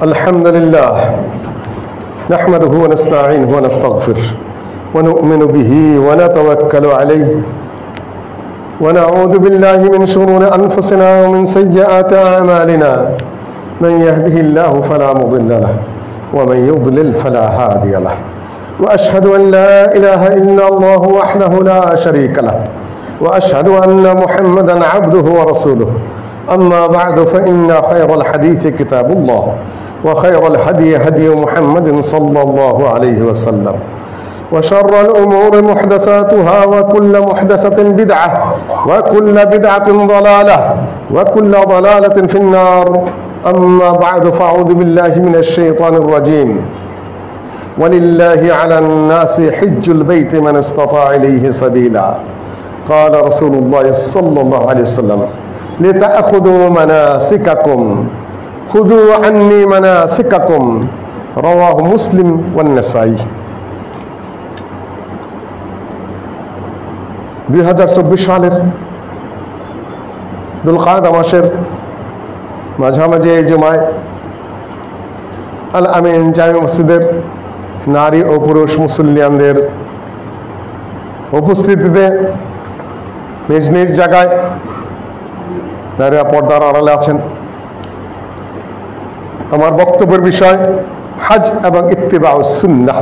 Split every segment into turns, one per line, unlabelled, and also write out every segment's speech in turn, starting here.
الحمد لله نحمده ونستعينه ونستغفره ونؤمن به ونتوكل عليه ونعوذ بالله من شرور أنفسنا ومن سيئات أعمالنا من يهده الله فلا مضل له ومن يضلل فلا هادي له وأشهد أن لا إله إلا الله وحده لا شريك له وأشهد أن محمدا عبده ورسوله أما بعد فإن خير الحديث كتاب الله وخير الهدي هدي محمد صلى الله عليه وسلم وشر الأمور محدثاتها وكل محدثة بدعة وكل بدعة ضلالة وكل ضلالة في النار أما بعد فأعوذ بالله من الشيطان الرجيم ولله على الناس حج البيت من استطاع إليه سبيلا قال رسول الله صلى الله عليه وسلم لتأخذوا مناسككم خذوا عني مناسككم رواه مسلم والنسائي 2024 সালের দুলকাদা মাসের মাঝামাঝি এই জুমায় আল আমিন জামে মসজিদের নারী ও পুরুষ মুসল্লিয়ানদের উপস্থিতিতে নিজ নিজ জায়গায় নারীরা পর্দার আড়ালে আছেন। আমার বক্তব্যের বিষয় হজ এবং ইত্তিবাউস সুন্নাহ।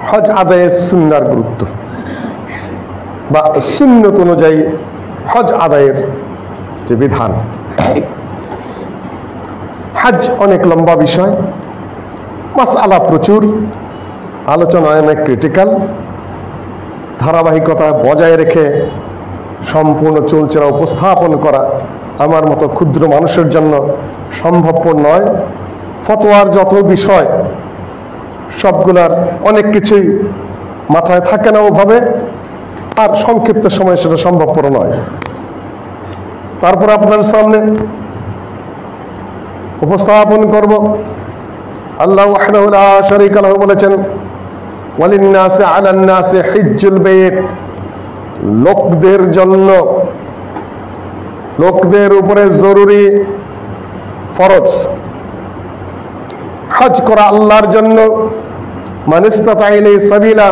হজ আদায়ে সুন্নার গুরুত্ব বা সুন্নত অনুযায়ী হজ আদায়ের যে বিধান। হজ অনেক লম্বা বিষয়, মাসআলা প্রচুর, আলোচনায় অনেক ক্রিটিক্যাল, ধারাবাহিকতা বজায় রেখে সম্পূর্ণ চলচেরা উপস্থাপন করা আমার মতো ক্ষুদ্র মানুষের জন্য সম্ভবপর নয়। ফতোয়ার যত বিষয় সবগুলার অনেক কিছুই মাথায় থাকে না ওভাবে, আর সংক্ষিপ্ত সময় সেটা সম্ভবপর নয়। তারপর আপনার সামনে উপস্থাপন করব আল্লাহ ওয়াহদাহু লা শারীকা লাহু বলেছেন ওয়ালিন্নাসি আলান্নাসি হিজ্জুল বাইত, লোকদের জন্য, লোকদের উপরে জরুরি ফরজ হজ করা আল্লাহর জন্য। মান ইসতাতা ইলাইহি সাবিলা,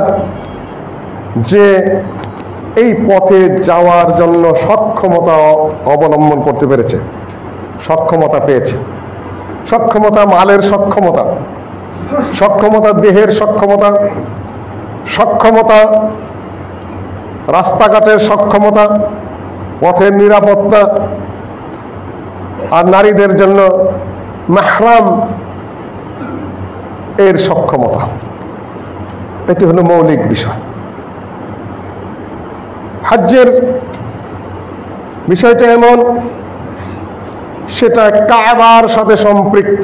যে এই পথে যাওয়ার জন্য সক্ষমতা অবলম্বন করতে পেরেছে, সক্ষমতা পেয়েছে। সক্ষমতা মালের সক্ষমতা, সক্ষমতা দেহের সক্ষমতা, সক্ষমতা রাস্তাঘাটের সক্ষমতা, পথের নিরাপত্তা, আর নারীদের জন্য মাহরাম এর সক্ষমতা। এটি হলো মৌলিক বিষয়। হজ্জের বিষয়টা এমন, সেটা কাবার সাথে সম্পৃক্ত।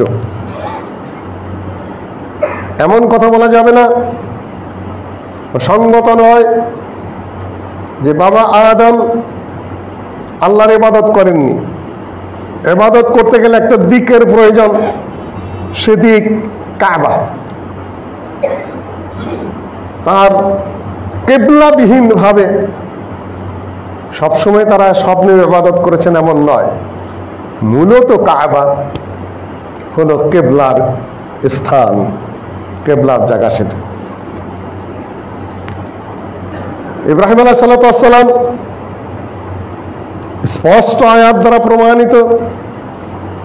এমন কথা বলা যাবে না, সঙ্গত নয় যে বাবা আদম আল্লাহর ইবাদত করেননি। ইবাদত করতে গেলে একটা দিকের প্রয়োজন, সেদিক কাবা। তার কিবলাবিহীন ভাবে সবসময় তারা স্বপ্নে ইবাদত করেছেন এমন নয়। মূলত কাবা হলো কিবলার স্থান, কিবলার জায়গা। সেটা ইব্রাহিম আলাইহিস সালাতু ওয়াস সালাম স্পষ্ট আয়াত দ্বারা প্রমাণিত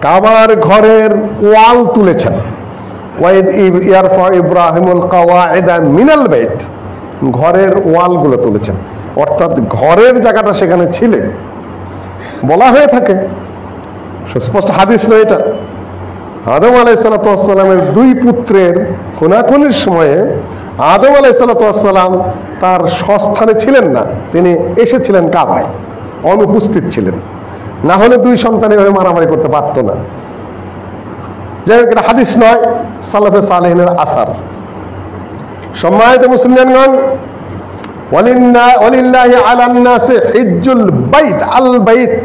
কাবার ঘরের ওয়াল তুলেছেন। ওয়াইদ ইয়ারফা ইব্রাহিমুল কাওয়াইদা মিনাল বাইত, ঘরের ওয়ালগুলো তুলেছেন, অর্থাৎ ঘরের জায়গাটা সেখানে ছিলে। বলা হয়ে থাকে, সুস্পষ্ট হাদিস নয় এটা, আদম আলাইহিস সালাতু ওয়াস সালামের দুই পুত্রের খুনাখুনির সময়ে আদম আলাইহিস সালাতু ওয়াস সালাম তার স্বস্থানে ছিলেন না, তিনি এসেছিলেন কাবায়, অনুপস্থিত ছিলেন। না হলে দুই সন্তান এভাবে মারামারি করতে পারতো না। যাই হোক, এটা হাদিস নয়, সালাফে সালেহিনের আসার। সম্মানিত মুসলিমগণ, ওয়ালিল্লাহি আলান নাসি হিজ্জুল বাইত, আল বাইত,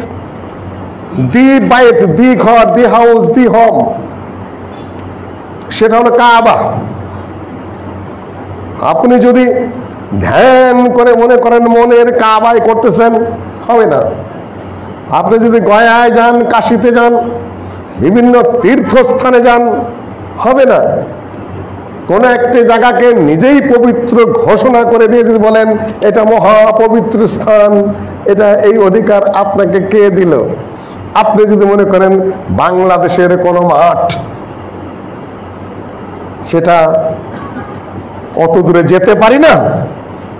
দি বাইত, দি ঘর, দি হাউস, দি হোম, সেটা হলো কাবা। আপনি যদি ধ্যান করে মনে করেন মনের কাবায় করতেছেন, হবে না। আপনি যদি গয়ায় যান, কাশীতে যান, বিভিন্ন তীর্থস্থানে যান, হবে না। কোন একটি জায়গাকে নিজেই পবিত্র ঘোষণা করে দিয়ে যদি বলেন এটা মহাপবিত্র স্থান, এটা এই অধিকার আপনাকে কে দিল? আপনি যদি মনে করেন বাংলাদেশের কোন মাঠ, সেটা অত দূরে যেতে পারি না,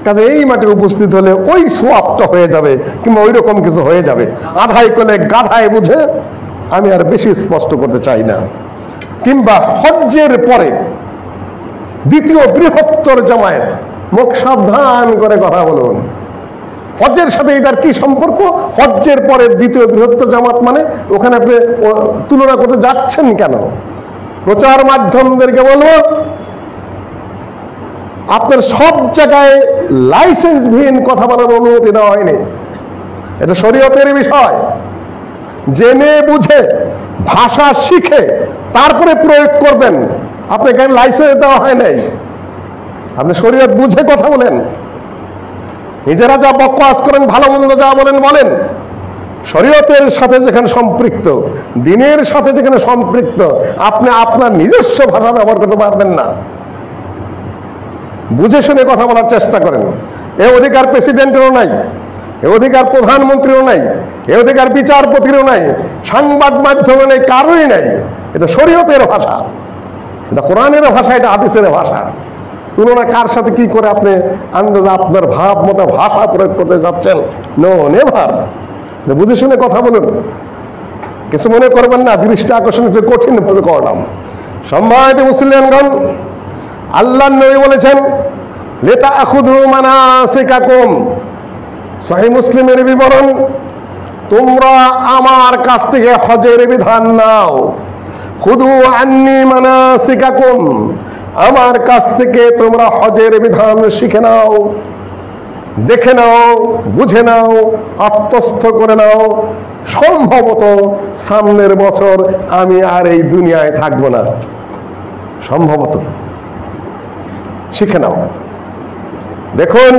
কাজে এই মাঠে উপস্থিত হলে ওই সোয়াবটা হয়ে যাবে, কিংবা ওই রকম কিছু হয়ে যাবে, আধাই কোলে গাধায় বুঝে, আমি আর বেশি স্পষ্ট করতে চাই না। কিংবা হজ্জের পরে দ্বিতীয় বৃহত্তর জামায়াত, মুখ সাবধান করে কথা বলুন, হজ্জের সাথে এটার কি সম্পর্ক? হজ্জের পরে দ্বিতীয় বৃহত্তর জামাত মানে ওখানে আপনি তুলনা করতে যাচ্ছেন কেন? প্রচার মাধ্যমদেরকে বলবো, আপনার সব জায়গায় লাইসেন্সবিহীন কথা বলার অনুমতি দেওয়া হয়নি। এটা শরীয়তের বিষয়। জেনে বুঝে ভাষা শিখে তারপরে প্রয়োগ করবেন। আপনাকে লাইসেন্স দেওয়া হয় নাই, আপনি শরীয়ত বুঝে কথা বলেন। নিজেরা যা বকওয়াজ করেন, ভালো মন্দ যা বলেন বলেন, শরীয়তের সাথে যেখানে সম্পৃক্ত, দিনের সাথে যেখানে সম্পৃক্ত, আপনি আপনার নিজস্ব ভাষা ব্যবহার করতে পারবেন না। বুঝে শুনে কথা বলার চেষ্টা করেন। এ অধিকার প্রেসিডেন্টেরও নাই, এ অধিকার প্রধানমন্ত্রীরও নাই, এ অধিকার বিচারপতিরও নাই, সংবাদ মাধ্যমে নেই, কারোই নাই। এটা শরীয়তের ভাষা, এটা কোরআনের ভাষা, এটা হাদিসের ভাষা। তুলনা কার সাথে কি করে আপনি আন্দাজে আপনার ভাব মতো ভাষা প্রয়োগ করতে যাচ্ছেন? No never. বুঝে শুনে কথা বলুন, কিছু মনে করবেন না। দৃষ্টি আকর্ষণ একটু কঠিন ভাবে করলাম। সম্মানিত মুসলিমগণ, আল্লাহর নবী বলেছেন লিতাখুযু মানাসিকাকুম, সহিহ মুসলিমের বিবরণ, তোমরা আমার কাছ থেকে হজের বিধান নাও। খুযু আন্নী মানাসিকাকুম, আমার কাছ থেকে তোমরা হজের বিধান শিখে নাও, দেখে নাও, বুঝে নাও, আত্মস্থ করে নাও। সম্ভবত সামনের বছর আমি আর এই দুনিয়ায় থাকবো না, সম্ভবত। শিখে নাও। দেখুন,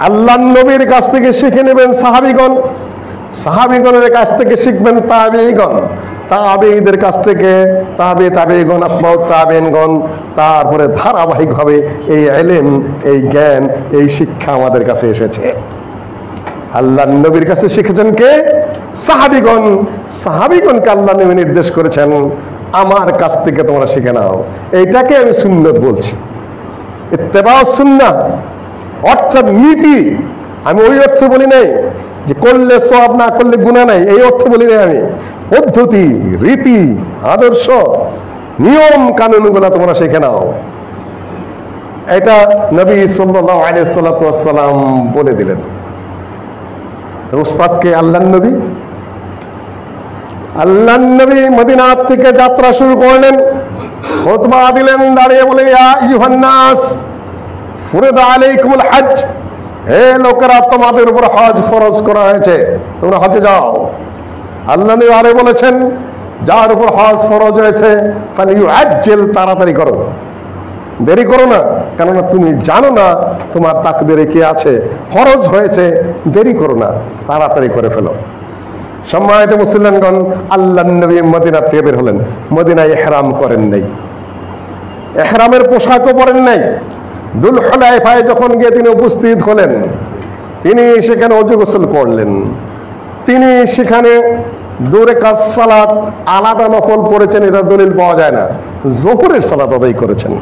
আল্লাহর নবীর কাছ থেকে শিখে নেবেন সাহাবীগণ, সাহাবীগণের কাছ থেকে শিখবেন তাবেঈগণ, তাবেঈদের কাছ থেকে তাবেঈগণ, আতবাউ তাবেঈগণ, তারপরে ধারাবাহিকভাবে এই ইলম, এই জ্ঞান, এই শিক্ষা আমাদের কাছে এসেছে। আল্লাহর নবীর কাছে শিখেছেন কে? সাহাবীগণ। সাহাবীগণকে আল্লাহ নবী নির্দেশ করেছেন আমার কাছ থেকে তোমরা শিখে নাও। এইটাকে আমি সুন্নত বলছি, ইত্তেবা সুন্নাহ, অর্থাৎ নীতি। আমি ওই অর্থ বলি নাই যে করলে সওয়াব, না করলে গুনাহ নাই, এই অর্থ বলি নাই আমি। পদ্ধতি, রীতি, আদর্শ, নিয়ম কানুনগুলো তোমরা শিখে নাও। এটা নবী সাল্লাল্লাহু আলাইহি ওয়াসাল্লাম বলে দিলেন। উস্তাদকে আল্লাহর নবী। আল্লাহর নবী মদিনা থেকে যাত্রা শুরু করলেন, খুতবা দিলেন, দাঁড়িয়ে বলে ইয়া আইয়ুহান নাস ফুরিদা আলাইকুমুল হজ, হে লোকেরা, তোমাদের উপর হজ ফরজ করা হয়েছে, তোমরা হজে যাও। আল্লাহ নবী আরে বলেছেন, যার উপর হজ ফরজ হয়েছে ফালিউআজ্জিল, তাড়াতাড়ি করো, দেরি করো না, কেননা তুমি জানো না তোমার তাকদীরে কি আছে। ফরজ হয়েছে, দেরি করো না, তাড়াতাড়ি করে ফেলো। সম্মানিত মুসলিমগণ, আল্লাহর নবী মদিনা থেকে বের হলেন। মদিনায় ইহরাম করেন নাই, ইহরামের পোশাকও পরেন নাই। যুলহুলাইফায় যখন গিয়ে তিনি উপস্থিত হলেন, তিনি সেখানে ওযু গোসল করলেন। তিনি সেখানে 2 রাকাত সালাত আলাদা নফল পড়েছেন, এটা দলিল পাওয়া যায় না। যোহরের সালাত আদায় করেছেন,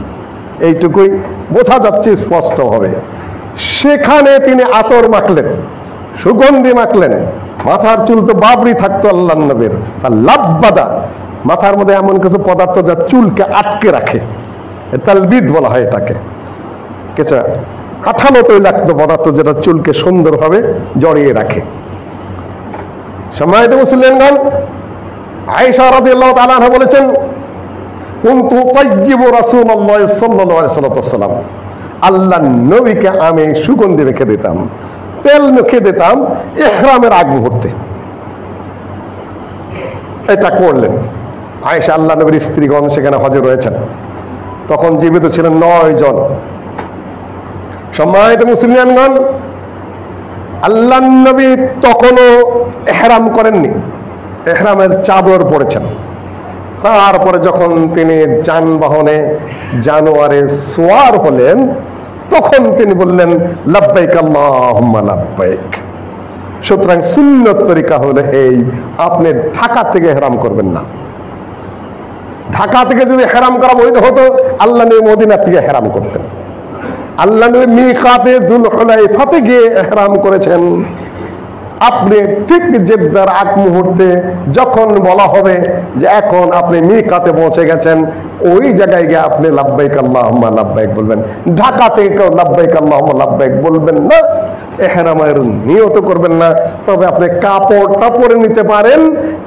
এইটুকুই বোঝা যাচ্ছে স্পষ্ট হবে। সেখানে তিনি আতর মাখলেন, সুগন্ধি মাখলেন। মাথার চুল তো বাবরি থাকতো আল্লাহর নবীর, তার লাব্বাদা, মাথার মধ্যে এমন কিছু পদার্থ যা চুলকে আটকে রাখে, তালবিদ বলা হয় এটাকে। কিছু আঠালো তৈলাক্ত পদার্থ যেটা চুলকে সুন্দরভাবে জড়িয়ে রাখে। সম্মানিত মুসলিমগণ, আয়েশা রাদিয়াল্লাহু তাআলা আনহা বলেছেন, কুনতু তাইয়্যিবু রাসূলুল্লাহ সাল্লাল্লাহু আলাইহি ওয়াসাল্লাম, আল্লাহর নবীকে আমি সুগন্ধি রেখে দিতাম, তেল মেখে দিতাম ইহরামের আগ মুহূর্তে। এটা করলেন। আয়েশা, আল্লাহ নবীর স্ত্রীগণ সেখানে হজে রয়েছেন, তখন জীবিত ছিলেন 9 জন। সম্মানিত মুসলিমগণ, আল্লাহর নবী তখনও ইহরাম করেননি, ইহরামের চাদর পরেছেন। তারপরে যখন তিনি যানবাহনে জানোয়ারে সোয়ার হলেন, তখন তিনি বললেন লাব্বাইক আল্লাহুম্মা লাব্বাইক। সুতরাং সুন্নত তরিকা হলো এই, আপনি ঢাকা থেকে ইহরাম করবেন না। ঢাকা থেকে যদি ইহরাম করা বৈধ হতো, আল্লাহ নবী মদিনা থেকে ইহরাম করতেন। আল্লাহ নবী মিকাতে যুল হুলাইফাতে গিয়ে ইহরাম করেছেন। আপনি ঠিক জেদ্দার আগ মুহূর্তে যখন বলা হবে যে এখন আপনি মিকাতে পৌঁছে গেছেন, ওই জায়গায় গিয়ে আপনি লাব্বাইক আল্লাহুম্মা লাব্বাইক বলবেন। ঢাকা থেকে কেউ লাব্বাইক আল্লাহুম্মা লাব্বাইক বলবেন না, ইহরামের নিয়ত করবেন না। তবে আপনি কাপড়টা পরে নিতে পারেন,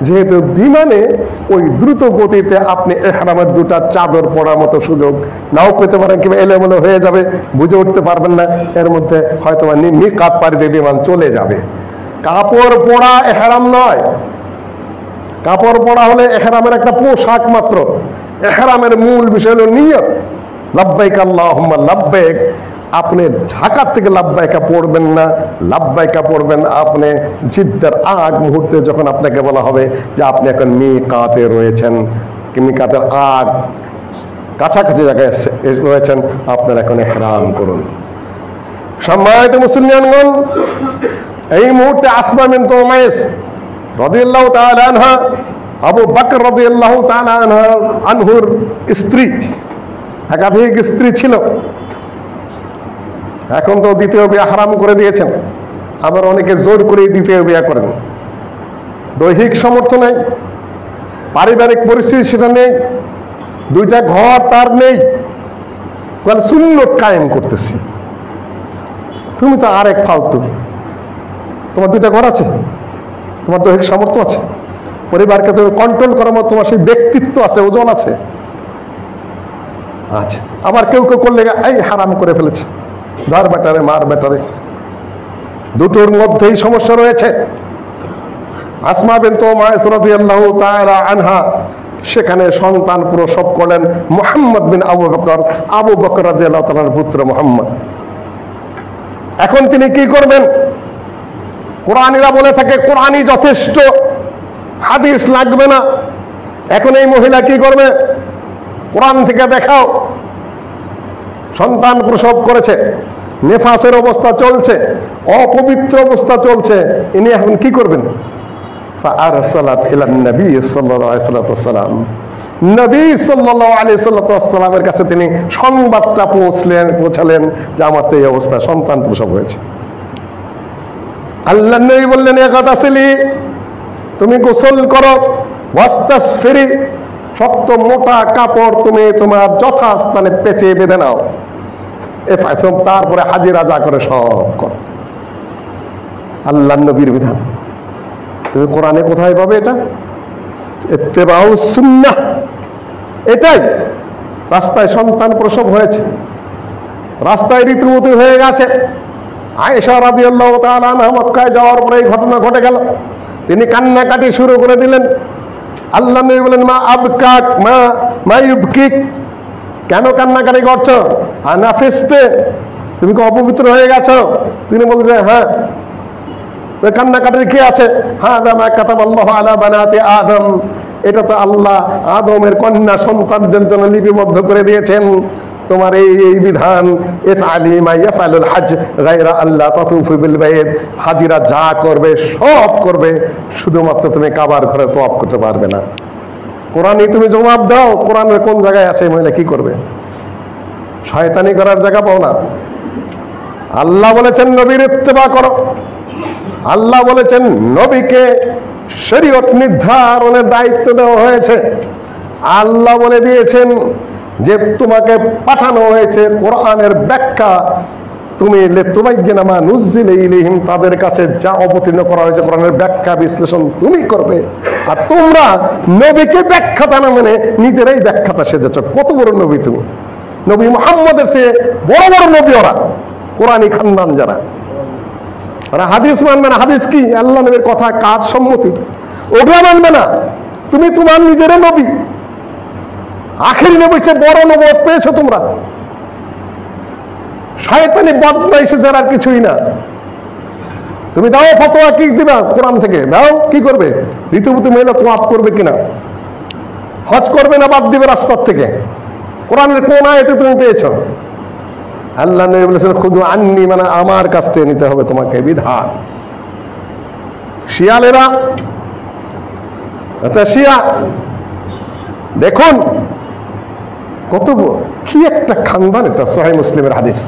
যেহেতু বিমানে ওই দ্রুত গতিতে আপনি ইহরামের দুটা চাদর পরার মতো সুযোগ নাও পেতে পারেন, কিংবা এলোমেলো হয়ে যাবে, বুঝে উঠতে পারবেন না, এর মধ্যে হয়তো মিকাত পাড়ি দিয়ে বিমান চলে যাবে। কাপড় পরা ইহরাম নয়। কাপড় পরা হলে ইহরামের একটা পোশাক মাত্র। ইহরামের মূল বিষয় হলো নিয়ত, লাব্বাইক আল্লাহুম্মা লাব্বাইক। আপনি ঢাকা থেকে লাব্বাইকা পড়বেন না, লাব্বাইকা পড়বেন আপনি জিদ্দার আগ মুহূর্তে, যখন আপনাকে বলা হবে যে আপনি এখন মিকাতে রয়েছেন, মিকাতের আগ কাছাকাছি জায়গায় রয়েছেন, আপনার এখন ইহরাম করুন। সম্মানিত মুসলিমগণ, এই মুহূর্তে আসমা বিনত উমাইস রাদিয়াল্লাহু তাআলা আনহা, আবু বকর রাদিয়াল্লাহু তাআলা আনহুর স্ত্রী, একাধিক স্ত্রী ছিল। এখন তো দ্বিতীয় বিয়ে হারাম করে দিয়েছেন, আবার অনেকে জোর করে দ্বিতীয় বিয়ে করেন। দৈহিক সামর্থ্য নেই, পারিবারিক পরিস্থিতি সেটা নেই, দুইটা ঘর তার নেই, সুন্নত কায়েম করতেছি। তুমি তো আরেক ফালতু, তোমার দুইটা ঘর আছে, তোমার দৈহিক সামর্থ্য আছে, পরিবারকে তুমি কন্ট্রোল করার মতো তোমার সেই ব্যক্তিত্ব আছে, ওজন আছে। আচ্ছা, আবার কেউ কেউ করলে এই হারাম করে ফেলেছে, ধর বেটারে মার বেটারে। দুটোর মধ্যেই সমস্যা রয়েছে। আসমা বিনত উমাইস রাদিয়াল্লাহু তাআলা আনহা সেখানে সন্তান প্রসব করলেন মুহাম্মদ বিন আবু বকর, আবু বকর রাদিয়াল্লাহু তাআলার পুত্র মুহাম্মদ। এখন তিনি কি করবেন? কোরআনীরা বলে থাকে কোরআনই যথেষ্ট, হাদিস লাগবে না। এখন এই মহিলা কি করবে? কোরআন থেকে দেখাও। সন্তান প্রসব করেছে, নেফাসের অবস্থা চলছে, অপবিত্র অবস্থা চলছে, ইনি এখন কি করবেন? ফাআরসালাত ইলান নবী সাল্লাল্লাহু আলাইহি ওয়াসাল্লাম, নবী সাল্লাল্লাহু আলাইহি ওয়াসাল্লামের কাছে তিনি সংবাদটা পৌঁছালেন যে আমার তো এই অবস্থা, সন্তান প্রসব হয়েছে। আল্লাহ নবী বললেন ইগতাসিলি, তুমি গোসল করো, ওয়াস্তাসফিরি, শক্ত মোটা কাপড় তুমি তোমার যথাস্থানে পেঁচে বেঁধে নাও, তারপরে হাজিরা যা করে সব করো। আল্লাহ নবীর বিধান। তুমি কোরআনে কোথায় পাবে এটা? ইত্তেবাউ সুন্নাহ। এটাই রাস্তায় সন্তান প্রসব হয়েছে, রাস্তায় ঋতুমতি হয়ে গেছে। আয়েশা রাদিয়াল্লাহু তাআলা আনহা মক্কায় যাওয়ার পরে এই ঘটনা ঘটে গেল। তিনি কান্নাকাটি শুরু করে দিলেন। আল্লাহ নবী বলেন মা আবকাক মা ইউবকিক, কেন কান্নাকাটি করছো? আনাফিস্তে, তুমি কি অপবিত্র হয়ে গেছো? তিনি বলছেন হ্যাঁ। তো কান্নাকাটির কি আছে? হাযা মা কাতাবাল্লাহু আলা বানাতি আদম, এটা তো আল্লাহ আদমের কন্যা সন্তানদের জন্য লিপিবদ্ধ করে দিয়েছেন। তোমার এই বিধান, ইফআলি মা ইয়াফআলুল হজ গায়রা আল্লাহ তাতুফু বিল বাইত, হাজিরা যা করবে সব করবে, শুধুমাত্র তুমি কাবার ঘরে তওয়াফ করতে পারবে না। কোরআনই তুমি জবাব দাও, কোরআনের কোন জায়গায় আছে মহিলা কি করবে? শয়তানি করার জায়গা পাও না। আল্লাহ বলেছেন নবীর ইত্তেবা করো। আল্লাহ বলেছেন নবীকে শরীয়ত নির্ধারণের দায়িত্ব দেওয়া হয়েছে। আল্লাহ বলে দিয়েছেন যে তোমাকে পাঠানো হয়েছে কোরআনের ব্যাখ্যা, তুমি লিতুবাইয়িনা মা নুযিলা ইলাইহিম, তাদের কাছে যা অবতীর্ণ করা হয়েছে কোরআনের ব্যাখ্যা বিশ্লেষণ তুমি করবে। আর তোমরা নবীকে ব্যাখ্যাতা না মানে নিজেরাই ব্যাখ্যাতা সেজেছ। কত বড় নবী তুমি! নবী মুহাম্মদের চেয়ে বড় বড় নবী ওরা, কোরআনী খানদান যারা। ওরা হাদিস মানবে না। হাদিস কি? আল্লাহ নবীর কথা, কাজ, সম্মতি, ওগুলা মানবে না। তুমি তোমার নিজের নবী, আখেরি নবী চেয়ে বড় নবুয়ত পেয়েছো তোমরা। শয়তানি বদমাইশি যারা কিছুই না। তুমি দাও ফতোয়া, কি দিবা কোরআন থেকে দাও, কি করবে? ঋতুবতী মহিলা তো আপ করবে কিনা, হজ করবে না বাদ দিবে রাস্তার থেকে? কোরআনের কোন আয়াতে তুমি পেয়েছো? আল্লাহ নবী বলেছেন খুদু আন্নি, মানে আমার কাছ থেকে নিতে হবে তোমাকে বিধান। শিয়ালেরা, শিয়া দেখুন কত কি একটা খানদান। এটা সহিহ মুসলিমের হাদিস,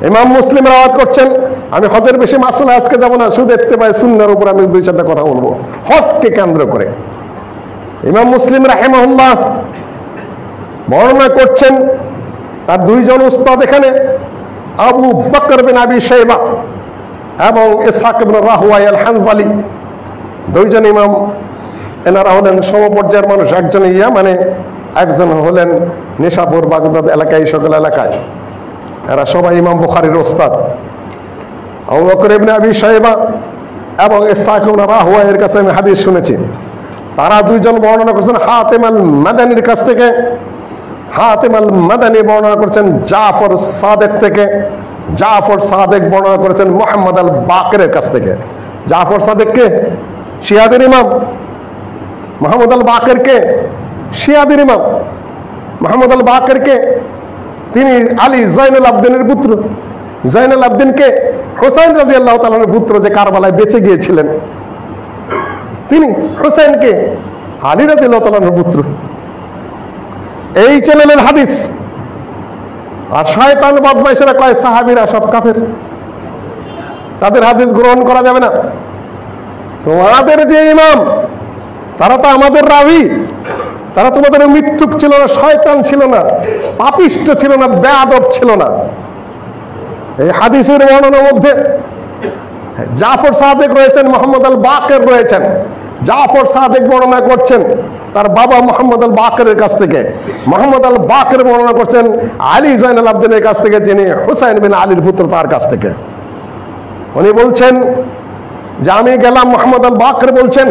ইমাম মুসলিম রাওয়াত করছেন। আমি হজের বেশি মাসলা আজকে যাব না, শুধু দেখতে পাই সুন্নাহর উপর আমি দুই চারটা কথা বলবো হজকে কেন্দ্র করে। ইমাম মুসলিম রাহিমাহুল্লাহ বর্ণনা করছেন তার দুইজন উস্তাদ এখানে, আবু বকর বিন আবি শাইবা এবং ইসহাক ইবনে রাহওয়াই আল হানজালি, দুইজন ইমাম। এনারা হলেন সমপর্যায়ের মানুষ। একজন ইয়ামানে, একজন হলেন নিশাপুর বাগদাদ এলাকায়, এই সকল এলাকায়। এরা সবাই ইমাম বুখারীর ওস্তাদ। আবু বকর ইবনে আবি শাইবা এবং ইসহাক ইবনে রাহওয়াইয়ের কাছে আমি হাদিস শুনেছি। তারা দুইজন বর্ণনা করছেন হাতিম আল মাদানির কাছ থেকে। হাতিম আল মাদানি বর্ণনা করেছেন জাফর সাদেক থেকে। জাফর সাদেক বর্ণনা করেছেন মুহাম্মদ আল বাকেরের কাছ থেকে। জাফর সাদেক কে? শিয়াদের ইমাম। মুহাম্মদ আল বাকের কে? শিয়াদের ইমাম। মুহাম্মদ আল বাকের কে? তিনি আলী জয়নুল আবদিনের পুত্র। জয়নুল আবদিন কে? হুসাইন রাদিয়াল্লাহু তাআলার পুত্র, যে কারবালায় বেঁচে গিয়েছিলেন তিনি। হুসাইন কে? আলী রাদিয়াল্লাহু তাআলার পুত্র। এই চ্যানেলের হাদিস। আর শয়তান বদমাইশেরা কয় সাহাবীরা সব কাফের, তাদের হাদিস গ্রহণ করা যাবে না। তোমাদের যে ইমাম, তারা তো আমাদের রাবি, তারা তোমাদের মিথ্যুক ছিল না, শয়তান ছিল না, পাপিষ্ঠ ছিল না, বেয়াদব ছিল না। এই হাদিসের বর্ণনার মধ্যে জাফর সাদেক রয়েছেন, মুহাম্মদ আল বাকের রয়েছেন। জাফর সাদেক বর্ণনা করছেন তার বাবা মুহাম্মদ আল বাকেরের কাছ থেকে। মুহাম্মদ আল বাকের বর্ণনা করছেন আলী জয়নুল আবদিনের কাছ থেকে, যিনি হুসাইন বিন আলীর পুত্র, তার কাছ থেকে। উনি বলছেন যে আমি গেলাম, মুহাম্মদ আল বাকের বলছেন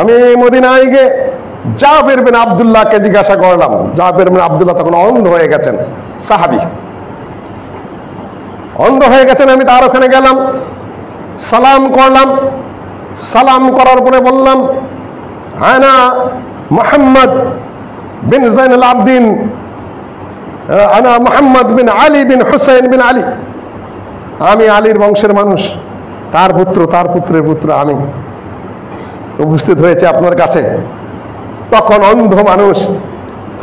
আমি মদিনায় গিয়ে জাবের বিন আব্দুল্লাহকে জিজ্ঞাসা করলাম। জাবের বিন আব্দুল্লাহ তখন অন্ধ হয়ে গেছেন, সাহাবী অন্ধ হয়ে গেছেন। আমি তার ওখানে গেলাম, সালাম করলাম। সালাম করার পরে বললাম আনা মুহাম্মদ বিন জয়নুল আবদিন, আনা মুহাম্মদ বিন আলী বিন হুসাইন বিন আলী, আমি আলীর বংশের মানুষ, তার পুত্র, তার পুত্রের পুত্র আমি উপস্থিত হয়েছে আপনার কাছে। তখন অন্ধ মানুষ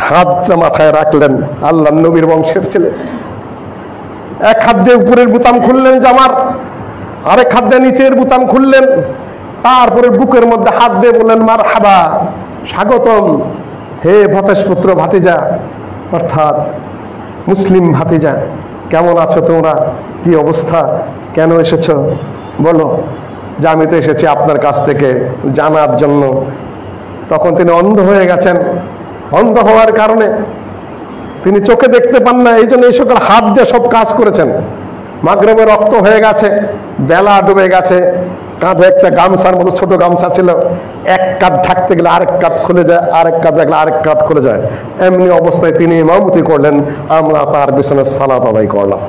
হাতটা মাথায় রাখলেন, আল্লাহ নবীর বংশের ছেলে। এক হাত দিয়ে উপরের বুতাম খুললেন জামার, আরেক হাত দিয়ে নিচের বুতাম খুললেন, তারপরে বুকের মধ্যে হাত দিয়ে বললেন মারহাবা, স্বাগতম হে ভতেশ পুত্র ভাতিজা, অর্থাৎ মুসলিম ভাতিজা, কেমন আছো তোমরা, কি অবস্থা, কেন এসেছো বলো। যে আমি তো এসেছি আপনার কাছ থেকে জানার জন্য। তখন তিনি অন্ধ হয়ে গেছেন। অন্ধ হওয়ার কারণে তিনি চোখে দেখতে পান না, এই জন্য এই সকল হাত দিয়ে সব কাজ করেছেন। মাগরিবে রক্ত হয়ে গেছে, বেলা ডুবে গেছে, কাঁধে একটা গামছার মতো ছোট গামছা ছিল, এক কাঁধ ঢাকতে গেলে আরেক কাঁধ খুলে যায়, আরেক কাঁধ গেলে আরেক কাঁধ খুলে যায়। এমনি অবস্থায় তিনি ইমামতি করলেন, আমরা তার পিছনে সালাত আদায় করলাম।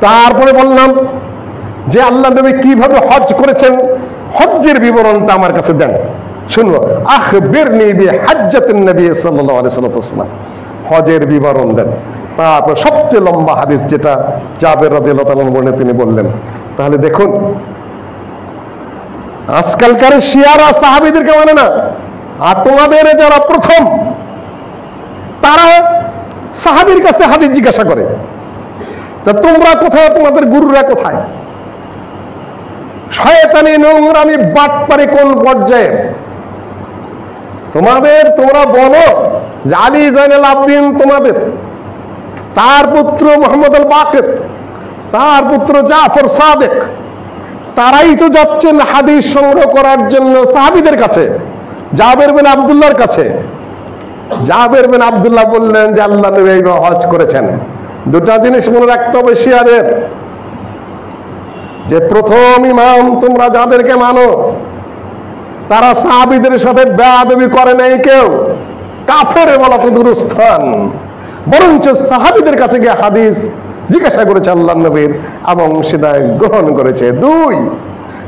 তারপরে বললাম যে আল্লাহ নবী কিভাবে হজ করেছেন, হজ্জের বিবরণটা আমার কাছে দেন, শুনবো। আখবিরনি বিহাজ্জাতিন নবী সাল্লাল্লাহু আলাইহি ওয়াসাল্লাম, হজের বিবরণ দেন। তারপর সবচেয়ে লম্বা হাদিস যেটা জাবের রাদিয়াল্লাহু তাআলা বলেন, তিনি বললেন। তাহলে দেখুন, আজকালকার শিয়ারা সাহাবীদেরকে মানে না, আর তোমাদের যারা প্রথম, তারা সাহাবীর কাছে হাদিস জিজ্ঞাসা করে। তা তোমরা কোথায়, তোমাদের গুরুরা কোথায়? শয়তানি নোংরামি বাটপারি কোন পর্যায়ের তোমাদের? তোমরা বলো যে আলী জয়নুল আবদিন তোমাদের, তার পুত্র মুহাম্মদ আল বাকের, তার পুত্র জাফর সাদেক, তারাই তো যাচ্ছেন হাদিস সংগ্রহ করার জন্য সাহাবীদের কাছে, জাবের বিন আব্দুল্লাহর কাছে। জাবের বিন আব্দুল্লাহ বললেন যে আল্লাহ নবী এইভাবে হজ করেছেন। দুটা জিনিস মনে রাখতে হবে শিয়াদের, যে প্রথম ইমাম তোমরা যাদেরকে মানো, তারা সাহাবীদের সাথে বেয়াদবি করে নাই কেউ, কাফের বলা তো দূরস্থান, বরঞ্চ সাহাবীদের কাছে গিয়ে হাদিস জিজ্ঞাসা করেছে আল্লাহ নবীর এবং সেটা গ্রহণ করেছে। 2,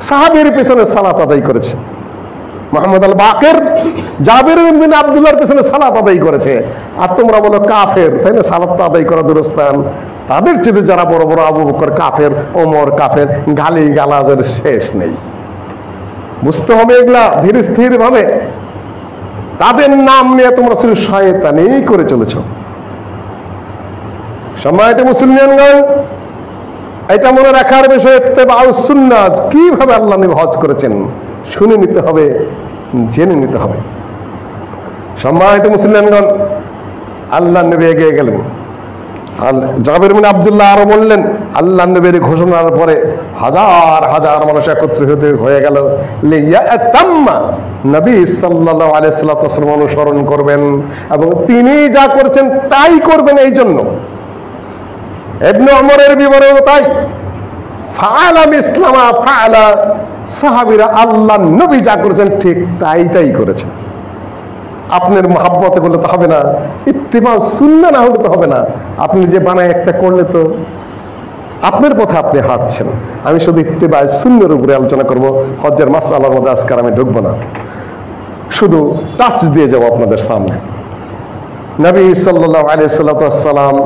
সাহাবীর পেছনে সালাত আদায় করেছে। মোহাম্মদ আল বাকের জাবির বিন আব্দুল্লাহর পেছনে সালাত আদায় করেছে। আর তোমরা বলো কাফের, তাই না? সালাত তো আদায় করা দুরস্থান। তাদের চেয়ে যারা বড় বড় আবু বকর কাফের, ওমর কাফের, গালি গালাজের শেষ নেই। বুঝতে হবে এগুলা ধীরে স্থির ভাবে। তাদের নাম নিয়ে তোমরা শুধু শয়তানি করে চলেছ। সম্মানিত মুসলমানগণ, এটা মনে রাখার বিষয়, ইত্তেবাউস সুন্নাহ, কিভাবে আল্লাহ নবী হজ করেছেন শুনে নিতে হবে, জেনে নিতে হবে। সম্মানিত মুসলমানগণ, আল্লাহ নবী এগিয়ে গেলেন। জাবির বিন আব্দুল্লাহ আরো বললেন, আল্লাহ নবীর ঘোষণার পরে হাজার হাজার মানুষ একত্রিত হয়ে গেল। নবী সাল্লাল্লাহু আলাইহি ওয়াসাল্লাম অনুসরণ করবেন এবং তিনি যা করছেন তাই করবেন। এই জন্য ইবনে ওমরের বিবরণ তাই, ফাআলা মিসলামা ফাআলা, সাহাবীরা আল্লাহ নবী যা করেছেন ঠিক তাই করেছেন। আপনার মহাব্বতে করলে তো হবে না, ইত্তিবা সুন্নাহ না হলে তো হবে না। আপনি যে বানায় একটা করলে তো আপনার পথে আপনি হাঁটছেন। আমি শুধু ইত্তিবা সুন্নাহর উপরে আলোচনা করব, হজ্জের মাসআলার মধ্যে আজকে আমি ঢুকবো না, শুধু টাচ দিয়ে যাবো আপনাদের সামনে। নবী সাল্লাল্লাহু আলাইহি ওয়াসাল্লাম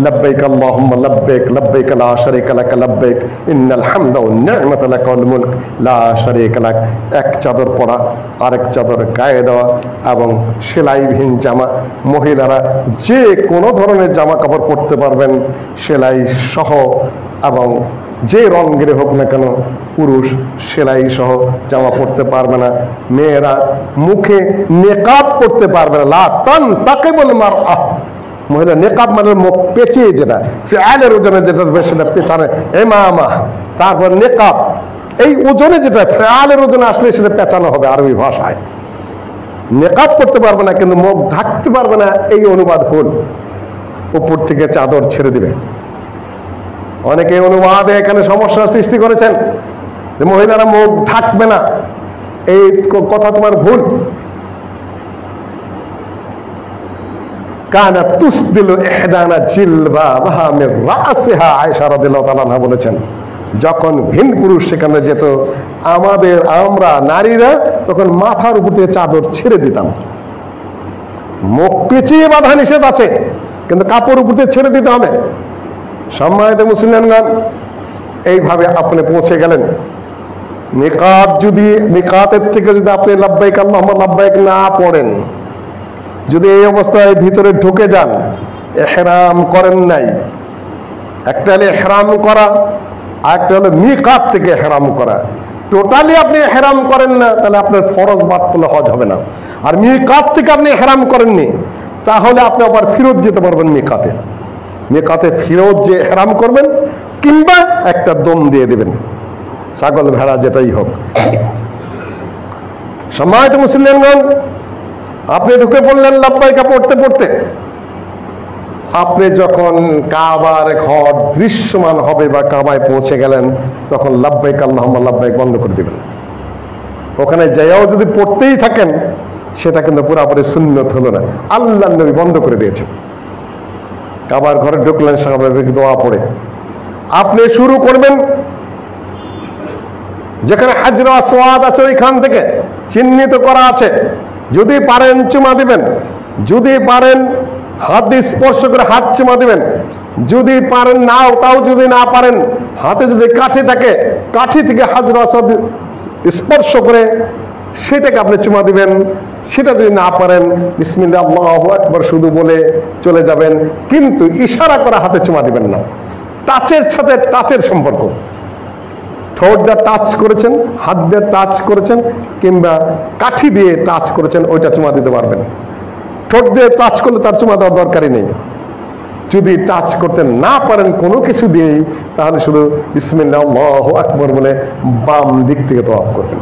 লব্বাইক আল্লাহুম্মা লব্বাইক লব্বাইক লা শারীকা লাক লব্বাইক ইন্নাল হামদা ওয়ান নি'মাতা লাক ওয়াল মুলক লা শারীকা লাক। এক চাদর পরা, আরেক চাদর গায়ে দেওয়া এবং সেলাইবিহীন জামা। মহিলারা যে কোনো ধরনের জামা কাপড় পরতে পারবেন সেলাই সহ, এবং যে রঙের হোক না কেন। পুরুষ সেলাই সহ জামা পরতে পারবে না। মেয়েরা মুখে নেকাব পরতে পারবে না। লা তানতাকিবুল মারআহ, মহিলা নেকাব মানে মুখ পেঁচিয়ে, যেটা ফিআলের ওজনে যেটা সেটা পেছানো ইমামা, তারপর নেকাব এই ওজনে যেটা ফিআলের ওজনে আসলে সেটা পেঁচানো হবে আরবি ভাষায়। নেকাব করতে পারবে না কিন্তু মুখ ঢাকতে পারবে না, এই অনুবাদ ভুল। উপর থেকে চাদর ছেড়ে দিবে। অনেকে অনুবাদে এখানে সমস্যার সৃষ্টি করেছেন যে মহিলারা মুখ ঢাকবে না, এই কথা তোমার ভুল। কানা তুসদিলু ইহদানা জিলবাবাহা মির রাসিহা, আয়েশা রাদিয়াল্লাহু তাআলা আনহা বলেছেন, যখন ভিন পুরুষ সেখানে যেত আমরা নারীরা তখন মাথার উপর থেকে চাদর ছেড়ে দিতাম। মুখ পেঁচিয়ে বাঁধা নিষেধ আছে, কিন্তু কাপড় উপর দিয়ে ছেড়ে দিতে হবে। সম্মানিত মুসলমানগণ, এইভাবে আপনি পৌঁছে গেলেন। মিকাতের থেকে যদি আপনি লব্বাইক আল্লাহুম্মা লব্বাইক না পড়েন, যদি এই অবস্থায় ভিতরে ঢুকে যান, ইহরাম করেন নাই, একটা হলো ইহরাম করা, আরেকটা হলো মিকাত থেকে ইহরাম করা। টোটালি আপনি ইহরাম করেন না, তাহলে আপনার ফরজ বাদ পড়লে হজ হবে না। আর মিকাত থেকে আপনি ইহরাম করেননি, তাহলে আপনি আবার ফিরত যেতে পারবেন মিকাতে। মিকাতে ফিরত যে ইহরাম করবেন, কিংবা একটা দম দিয়ে দেবেন, ছাগল ভেড়া যেটাই হোক। সম্মানিত মুসলমানগণ, আপনি ঢুকে পড়লেন লব্বাইকা পড়তে পড়তে। আপনি যখন কাবার ঘর দৃশ্যমান হবে বা কাবায় পৌঁছে গেলেন, তখন লব্বাইক আল্লাহুম্মা লব্বাইক বন্ধ করে দিবেন। ওখানে যাইয়াও যদি পড়তেই থাকেন, সেটা কিন্তু পুরোপুরি সুন্নত হলো না, আল্লাহর নবী বন্ধ করে দিয়েছেন। কাবার ঘরে ঢুকলেন, স্বাভাবিক দোয়া পড়ে আপনি শুরু করবেন। যেখানে হাজর আসওয়াদ আছে ওইখান থেকে চিহ্নিত করা আছে, যদি পারেন চুমা দিবেন, যদি পারেন হাত দিয়ে স্পর্শ করে হাত চুমা দিবেন, যদি পারেন নাও, তাও যদি না পারেন, হাতে যদি কাঠি থাকে, কাঠি থেকে হাজর আসওয়াদ স্পর্শ করে সেটাকে আপনি চুমা দিবেন। সেটা যদি না পারেন, বিসমিল্লাহ আল্লাহু আকবার শুধু বলে চলে যাবেন, কিন্তু ইশারা করে হাতে চুমা দিবেন না। টাচের সাথে টাচের সম্পর্ক, ঠোঁট দিয়ে টাচ করেছেন, হাত দিয়ে টাচ করেছেন, কিংবা কাঠি দিয়ে টাচ করেছেন, ওইটা চুমা দিতে পারবেন। ঠোঁট দিয়ে টাচ করলে তার চুমা দেওয়ার দরকারই নেই। যদি টাচ করতে না পারেন কোনো কিছু দিয়েই, তাহলে শুধু বিসমিল্লাহ আল্লাহু আকবার বলে বাম দিক থেকে তওয়াফ করবেন।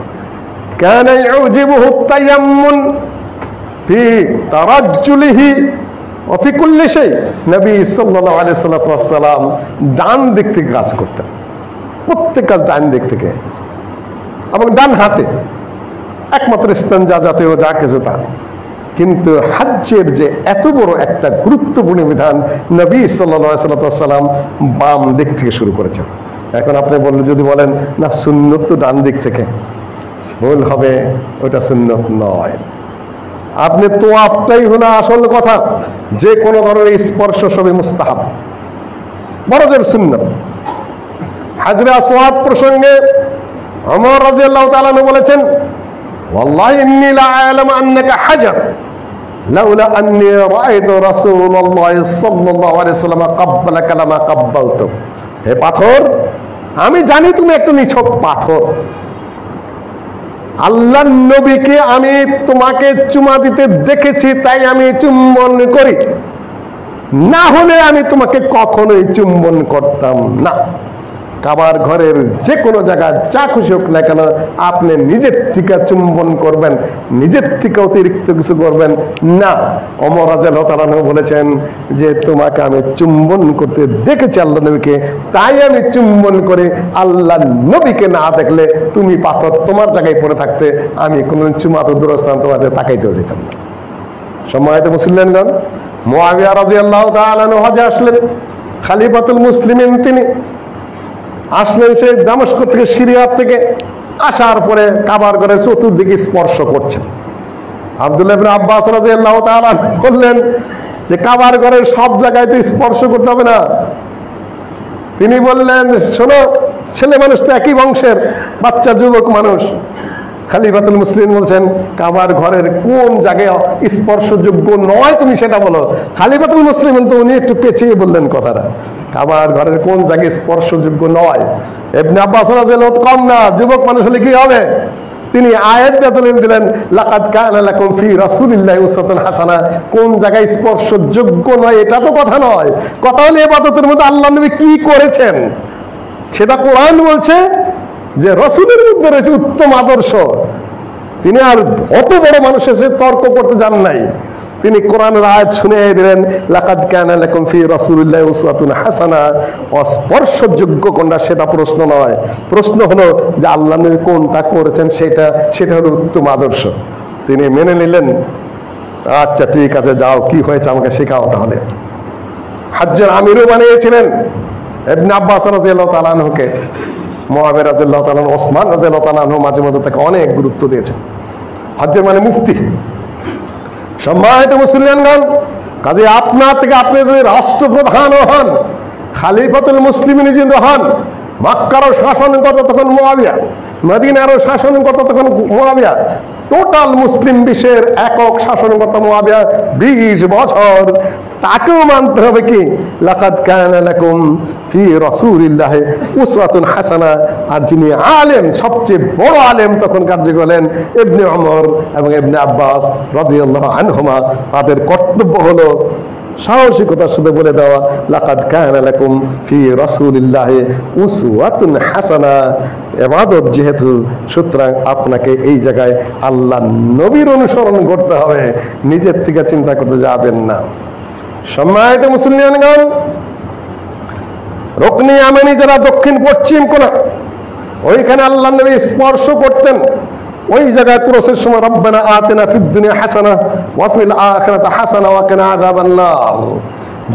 কানা ইউজিবুহু তায়াম্মুন ফি তারাজ্জুলিহি ওয়া ফি কুল্লি শাই। নবী সাল্লাল্লাহু আলাইহি ওয়াসাল্লাম ডান দিক থেকে কাজ করতেন, প্রত্যেক কাজ ডান দিক থেকে, এবং ডান হাতে। একমাত্র ইস্তেনজা জাতীয় যা কিছু তা কিন্তু হজ্জের যে এত বড় একটা গুরুত্বপূর্ণ বিধান, নবী সাল্লাল্লাহু আলাইহি সাল্লাম বাম দিক থেকে শুরু করেছেন। এখন আপনি যদি বলেন না সুন্নত তো ডান দিক থেকে, ভুল হবে, ওটা সুন্নত নয়। আপনি তোয়াফটাই হলো আসল কথা। যে কোনো ধরনের স্পর্শ সবই মুস্তাহাব, বড় জোর সুন্নত। হাজরে আসওয়াদ প্রসঙ্গে ওমর রাদিয়াল্লাহু তাআলা বলেছেন, ওয়াল্লাহি ইন্নী লা আ'লামু আন্নাকা হাজার লাউলা আন্নী রাআইতু রাসূলুল্লাহ সাল্লাল্লাহু আলাইহি ওয়াসাল্লাম ক্বাব্বালাকা লামা ক্বাব্বালতু। হে পাথর, আমি জানি তুমি একটা নিছক পাথর। আল্লাহর নবীকে আমি তোমাকে চুমা দিতে দেখেছি, তাই আমি চুম্বন করি, না হলে আমি তোমাকে কখনোই চুম্বন করতাম না। কাবার ঘরের যে কোনো জায়গায় যা খুশি হোক না কেন, আপনি নিজের থেকে চুম্বন করবেন, নিজের থেকে অতিরিক্ত কিছু করবেন না। ওমর রাদিয়াল্লাহু তাআলা বলেছেন যে তোমাকে আমি চুম্বন করতে দেখেছি আল্লাহ নবীকে, তাই আমি চুম্বন করে আল্লাহ নবীকে না দেখলে তুমি পাথর তোমার জায়গায় পড়ে থাকতে, আমি কোনোদিন চুমা তো দূরস্থান তোমাদের তাকাইতেও যেতাম না। সম্মানিত মুসলিমগণ, মুআবিয়া রাদিয়াল্লাহু তাআলা হজে আসলেন, খলিফাতুল মুসলিমিন তিনি আসলেন সে দামেস্ক থেকে, সিরিয়া থেকে। আসার পরে কাবার ঘরের চতুর্দিকে স্পর্শ করছেন। আব্দুল্লাহ ইবনে আব্বাস রাদিয়াল্লাহু তাআলা বললেন যে কাবার ঘরের সব জায়গায় তো স্পর্শ করতে হবে না। তিনি বললেন, শোনো, ছেলে মানুষ তো একই বংশের, বাচ্চা যুবক মানুষ। খলিফাতুল মুসলিম বলছেন, কাবার ঘরের কোন জায়গায় স্পর্শযোগ্য নয় তুমি সেটা বলো। খলিফাতুল মুসলিম তো উনি একটু পেঁচিয়ে বললেন কথাটা, কাবার ঘরের কোন জায়গায় স্পর্শযোগ্য নয়। ইবনে আব্বাস রাদিয়াল্লাহু কম না, যুবক মানুষ হলে কি হবে? তিনি আয়াত দলিল দিলেন, লাকাদ কানা লাকুম ফি রাসূলিল্লাহি উসওয়াতুন হাসানাহ। কোন জায়গায় স্পর্শযোগ্য নয় এটা তো কথা নয়, কথা হলো ইবাদতের মধ্যে আল্লাহ নবী কি করেছেন সেটা কোরআন বলছে যে রাসূলের মধ্যে রয়েছে উত্তম আদর্শ। তিনি আর অত বড় মানুষ এসে তর্ক করতে যান নাই, তিনি কোরআনের আয়াত শুনিয়ে দিলেন, লাকাদ কানা লাকুম ফি রাসূলিল্লাহি উসওয়াতুন হাসানাহ। অস্পর্শযোগ্য কোনটা সেটা প্রশ্ন নয়, প্রশ্ন হলো যে আল্লাহ নবী কোনটা করেছেন সেটা হলো উত্তম আদর্শ। তিনি মেনে নিলেন, আচ্ছা ঠিক আছে, যাও, কি হয়েছে আমাকে শেখাও তাহলে। হজ্জের আমিরও বানিয়েছিলেন ইবনে আব্বাস রাদিয়াল্লাহু তাআলা আনহুকে। মুআবিয়া রাদিয়াল্লাহু তাআলা, ওসমান রাদিয়াল্লাহু তাআলা আনহু মাঝে মধ্যে তাকে অনেক গুরুত্ব দিয়েছেন। হজ্জের মানে মুফতি। সম্মানিত মুসলিমগণ, কাজে আপনার থেকে আপনি যদি রাষ্ট্রপ্রধানও হন, খলিফাতুল মুসলিমিন যদি হন, মক্কারও শাসনকর্তা তখন মুআবিয়া, মদিনারও শাসনকর্তা তখন মুআবিয়া, টোটাল মুসলিম বিশ্বের একক শাসনকর্তা মুআবিয়া 20 বছর। তাকেও মানতে হবে কি, লাকাদ কানা লাকুম ফি রাসূলিল্লাহি উসওয়াতুন হাসানাহ। আর যিনি আলেম, সবচেয়ে বড় আলেম তখনকার যুগে হলেন ইবনে ওমর এবং ইবনে আব্বাস রাদিয়াল্লাহু আনহুমা। তাদের কর্তব্য হলো সাহসিকতার সাথে বলে দেওয়া, লাকাদ কানা লাকুম ফি রাসূলিল্লাহি উসওয়াতুন হাসানাহ। ইবাদত যেহেতু, সুতরাং আপনাকে এই জায়গায় আল্লাহ নবীর অনুসরণ করতে হবে, নিজের থেকে চিন্তা করতে যাবেন না। সম্মানিত মুসলিমগণ, রুকনে ইয়ামানি যারা দক্ষিণ পশ্চিম কোণা, ওইখানে আল্লাহ নবী স্পর্শ করতেন। ওই জায়গায় ক্রসের সময় রব্বানা আতিনা ফিদ দুনিয়া হাসানাহ ওয়া ফিল আখিরাতি হাসানাহ ওয়া কিনা আযাবান নার।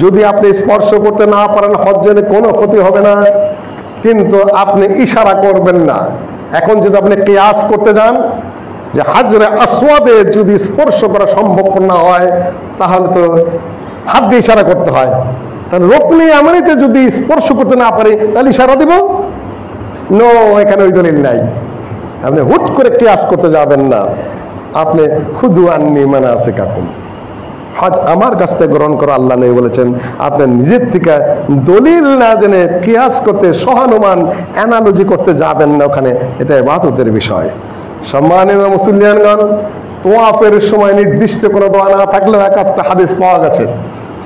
যদি আপনি স্পর্শ করতে না পারেন, হজ্জের কোনো ক্ষতি হবে না, কিন্তু আপনি ইশারা করবেন না। এখন যদি আপনি কিয়াস করতে যান যে হাজরে আসওয়াদে যদি স্পর্শ করা সম্ভব না হয়, তাহলে তো হাত দিয়ে ইশারা করতে হয়। তাহলে রুকনে ইয়ামানিতে যদি স্পর্শ করতে না পারে, তাহলে ইশারা দিব? নো, এখানে ওই দলিল নাই। আপনি হুট করে কিয়াস করতে যাবেন না। আপনি খুদু আন্নি মানাসিকাকুম, হজ আমার কাছ থেকে গ্রহণ করা আল্লাহ নবী বলেছেন। আপনি নিজের থেকে দলিল না জেনে কিয়াস করতে, সহানুমান অ্যানালজি করতে যাবেন না ওখানে, এটা ইবাদতের বিষয়। সম্মানিত মুসলিমগণ, তোয়াফের সময় নির্দিষ্ট কোনো দোয়া না থাকলেও একটা হাদিস পাওয়া গেছে,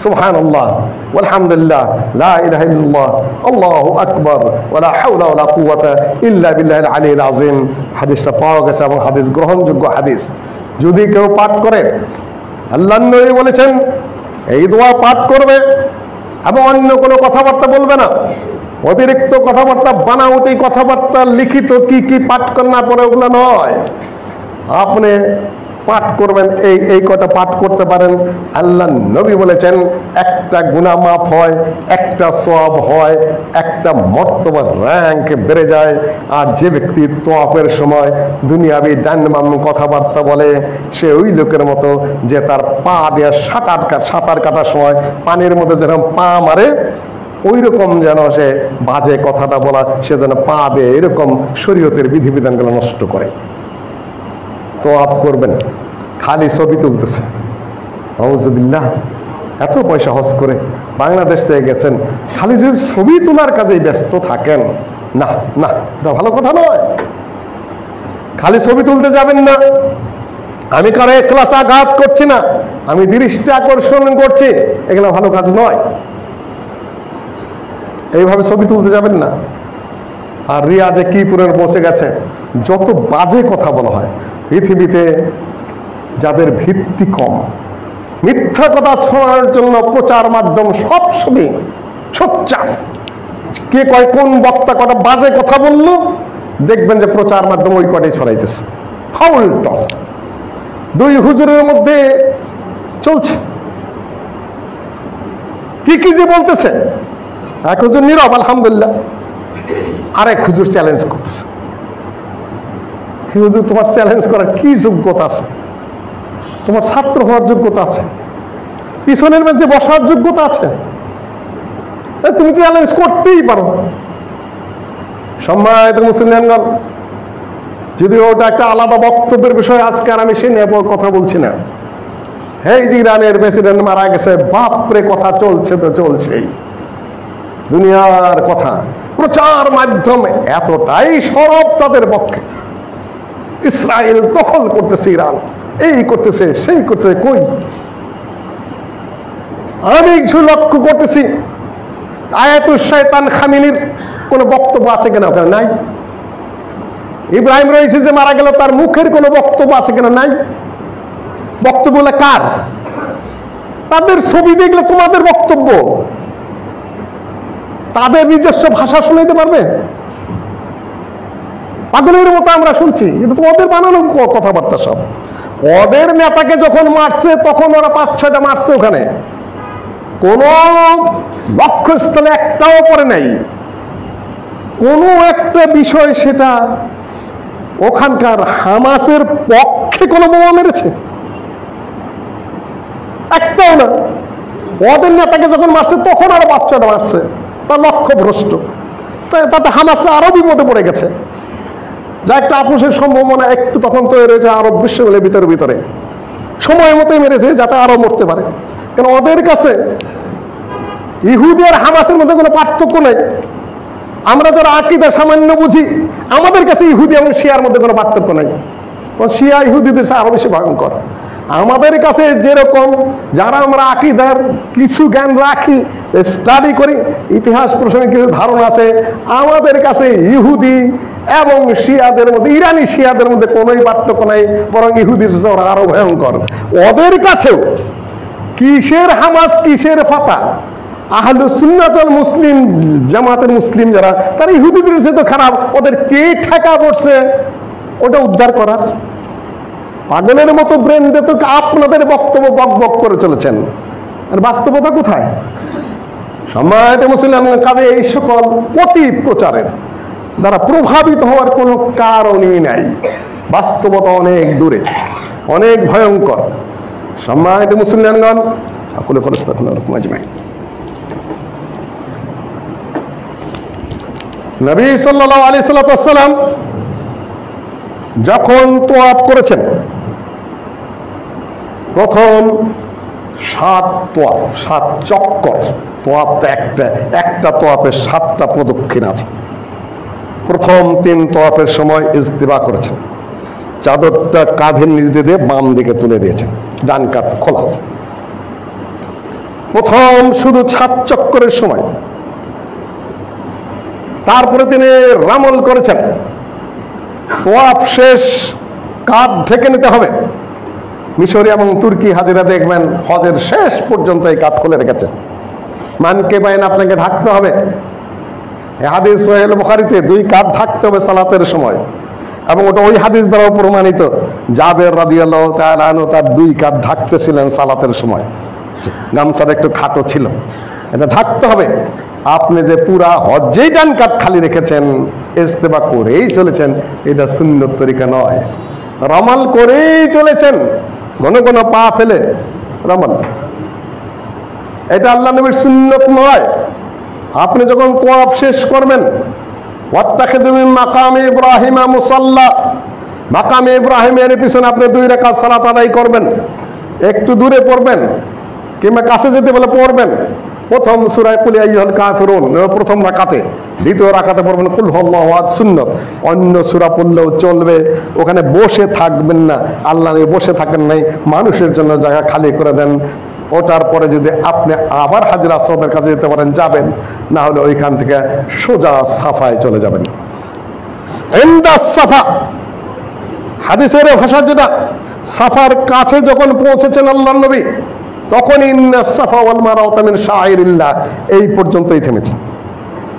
সুবহানাল্লাহ ওয়ালহামদুলিল্লাহ লা ইলাহা ইল্লাল্লাহ আল্লাহু আকবার ওয়া লা হাওলা ওয়া লা কুওয়াতা ইল্লা বিল্লাহিল আলিয়্যিল আযীম। হাদিসটা পাওয়া গেছে এবং হাদিস গ্রহণযোগ্য হাদিস। যদি কেউ পাঠ করে, আল্লাহর নবী বলেছেন এই দোয়া পাঠ করবে এবং অন্য কোনো কথাবার্তা বলবে না। অতিরিক্ত কথাবার্তা, বানাউটি কথাবার্তা, লিখিত কি কি পাঠ করার পরে ওগুলো নয়। আপনি পাঠ করবেন, এই কটা পাঠ করতে পারেন, আল্লাহ নবী বলেছেন একটা গুনাহ মাফ হয়, একটা সওয়াব হয়, একটা মর্তবা র্যাঙ্ক বেড়ে যায়। আর যে ব্যক্তি তওয়াফের সময় দুনিয়াবি ডান বাম কথাবার্তা বলে, সে ওই লোকের মতো যে তার পা দিয়ে সাঁতার কাটার সময় পানির মধ্যে যেরকম পা মারে, ওই রকম যেন সে বাজে কথাটা বলা, সে যেন পা দিয়ে এরকম শরীয়তের বিধিবিধানগুলো নষ্ট করে। তওয়াফ করবেন, খালি ছবি তুলতেছে, আউযুবিল্লাহ। এত পয়সা হজ করে বাংলাদেশ থেকে গেছেন, খালি যদি ছবি তোলার কাজেই ব্যস্ত থাকেন, না না, এটা ভালো কথা নয়। খালি ছবি তুলতে যাবেন না। আমি কারো ইখলাস আঘাত করছি না, আমি দৃষ্টি আকর্ষণ করছি, এগুলো ভালো কাজ নয়। এইভাবে ছবি তুলতে যাবেন না। আর রিয়াজে কি পুরের বসে গেছে, যত বাজে কথা বলা হয় পৃথিবীতে, যাদের ভিত্তি কম, মিথ্যা কথা শোনার জন্য প্রচার মাধ্যম সবসময় সোচ্চার। কে কয় কোন বক্তা কটা বাজে কথা বলল, দেখবেন যে প্রচার মাধ্যম ওই কটাই ছড়াইতেছে। ফাউল টক দুই হুজুরের মধ্যে চলছে, কি যে বলতেছে। এক হুজুর নীরব আলহামদুলিল্লাহ, আরেক হুজুর চ্যালেঞ্জ করছে। হুজুর তোমার চ্যালেঞ্জ করার কি যোগ্যতা আছে? তোমার ছাত্র হওয়ার যোগ্যতা আছে, পিছনের বেঞ্চে বসার যোগ্যতা আছে, তুমি চ্যালেঞ্জ করতেই পারো। সম্মানিত মুসলিমগণ, যদিও ওটা একটা আলাদা বক্তব্যের বিষয়, আজকে আর আমি সে নিয়ে কথা বলছি না। এই যে ইরানের প্রেসিডেন্ট মারা গেছে, বাপরে কথা চলছে তো চলছেই। দুনিয়ার কথা প্রচার মাধ্যম এতটাই সরব তাদের পক্ষে। ইসরায়েল দখল করতেছে, ইরান এই করতেছে, সেই করতেছে। কই আমি কিছু লক্ষ্য করতেছি, আয়াতুশ শয়তান খামিনির কোন বক্তব্য আছে কিনা? ওখানে নাই। ইব্রাহিম রইসি যে মারা গেল, তার মুখের কোন বক্তব্য আছে কিনা? নাই। বক্তব্যগুলো কার? তাদের ছবি দেখলে তোমাদের বক্তব্য, তাদের নিজস্ব ভাষা শুনাইতে পারবে? পাগলের মতো আমরা শুনছি, কিন্তু তোমাদের বানানো কথাবার্তা সব। ওদের নেতাকে যখন মারছে তখন ওরা 5-6টা মারছে, ওখানে কোন লক্ষ্যস্থলে একটাও পড়ে নাই। কোন একটা বিষয় সেটা ওখানকার হামাসের পক্ষে কোন বোমা মেরেছে? একটাও না। ওদের নেতাকে যখন মারছে তখন আরো 5-6টা মারছে, তার লক্ষ্য ভ্রষ্ট। তাতে হামাসে আরো বিপদে পড়ে গেছে। যা একটা আপোষের সম্ভাবনা একটু তখন তৈরি হয়েছে আরব বিশ্বগুলোর ভিতরে সময় মতোই মেরেছে, যাতে আরো মরতে পারে। কারণ ওদের কাছে ইহুদি আর হামাসের মধ্যে কোনো পার্থক্য নেই। আমরা যারা আকীদা সামান্য বুঝি, আমাদের কাছে ইহুদি এবং শিয়ার মধ্যে কোনো পার্থক্য নেই। শিয়া ইহুদিদের আরো বেশি ভয়ঙ্কর। আমাদের কাছে যেরকম যারা আমরা আকীদার কিছু জ্ঞান রাখি, স্টাডি করি, ইতিহাস প্রসঙ্গে কিছু ধারণা আছে, আমাদের কাছে ইহুদি এবং শিয়াদের মধ্যে, ইরানি শিয়াদের মধ্যে কোনোই পার্থক্য নাই, বরং ইহুদির ওরা আরো ভয়ঙ্কর। ওদের কাছেও কিসের হামাস, কিসের ফাতা, আহলুস সুন্নাত ওয়াল মুসলিম জামাতের মুসলিম যারা, তারা ইহুদিদের চেয়ে তো খারাপ। ওদের কে ঠেকা পড়ছে ওটা উদ্ধার করার? পাগলের মতো ব্রেন দিয়ে তো আপনাদের বক্তব্য বক করে চলেছেন, আর বাস্তবতা কোথায়? সম্মানিত মুসলিম, কাজে এই সকল অতি প্রচারের দ্বারা প্রভাবিত হওয়ার কোনো কারণই নাই। বাস্তবতা অনেক দূরে, অনেক ভয়ঙ্কর। সম্মানিত মুসলিমগণ, সকলে নবী সাল্লাল্লাহু আলাইহি সাল্লাম যখন তোয়াফ করেছেন, প্রথম 7 তোয়াফ, 7 চক্কর। তোয়াফ তো একটা তোয়াফের 7টা প্রদক্ষিণ আছে। প্রথম 3 তোয়াফের সময় ইজতিবা করেছেন, চাদরটা কাঁধের নিচ দিয়ে বাম দিকে তুলে দিয়েছেন, ডান কাঁধ খোলা। প্রথম শুধু 7 চক্করের সময়। তারপরে তিনি রামল করেছেন, তোয়াফ শেষ, কাঁধ ঢেকে নিতে হবে। মিশরি এবং তুর্কি হাজিরা দেখবেন হজের শেষ পর্যন্ত এই কাঁধ খুলে রেখেছেন। মানকে বাইন আপনাকে ঢাকতে হবে। এই হাদিস সহিহ বুখারীতে 2 কাঁধ ঢাকতে হবে সালাতের সময়, এবং ওটা ওই হাদিস দ্বারাও প্রমাণিত জাবের রাদিয়াল্লাহু তাআলা আনহু তার দুই কাঁধ ঢাকতেছিলেন সালাতের সময়, গামছাটা একটু খাটো ছিল, এটা ঢাকতে হবে। আপনি যে পুরা হজ্জেই ডান কাঁধ খালি রেখেছেন, ইস্তেবা করেই চলেছেন, এটা সুন্নত তরিকা নয়। রমাল করেই চলেছেন, ঘন ঘন পা ফেলে রমাল, এটা আল্লাহ নবীর সুন্নত নয়। আপনি যখন তোয়াফ শেষ করবেন, ওয়াত্তাখিযু মিন মাকামি ইব্রাহিমা মুসাল্লা, মাকামে ইব্রাহিমের পিছনে আপনি 2 রাকাত সালাত আদায় করবেন, একটু দূরে পড়বেন কিংবা কাছে যেতে বলে পড়বেন। প্রথম সূরা কুল ইয়া আইয়ুহাল কাফিরুন প্রথম রাকাতে, দ্বিতীয় রাকাতে পড়বেন কুল হুয়াল্লাহু আহাদ সুন্নত। অন্য সূরা পড়লেও চলবে, ওখানে বসে থাকবেন না। আল্লাহ নবী বসে থাকেন নাই, মানুষের জন্য জায়গা খালি করে দেন। ওটার পরে যদি আপনি আবার হাজর আসওয়াদের কাছে যেতে পারেন যাবেন, না হলে ওইখান থেকে সোজা সাফায় চলে যাবেন। ইনদা সাফা, হাদিসের ভাষা যেটা, সাফার কাছে যখন পৌঁছেছেন আল্লাহর নবী, তখন ইন্নাস সাফা ওয়াল মারওয়াতা মিন শাআইরিল্লাহ এই পর্যন্তই থেমেছেন।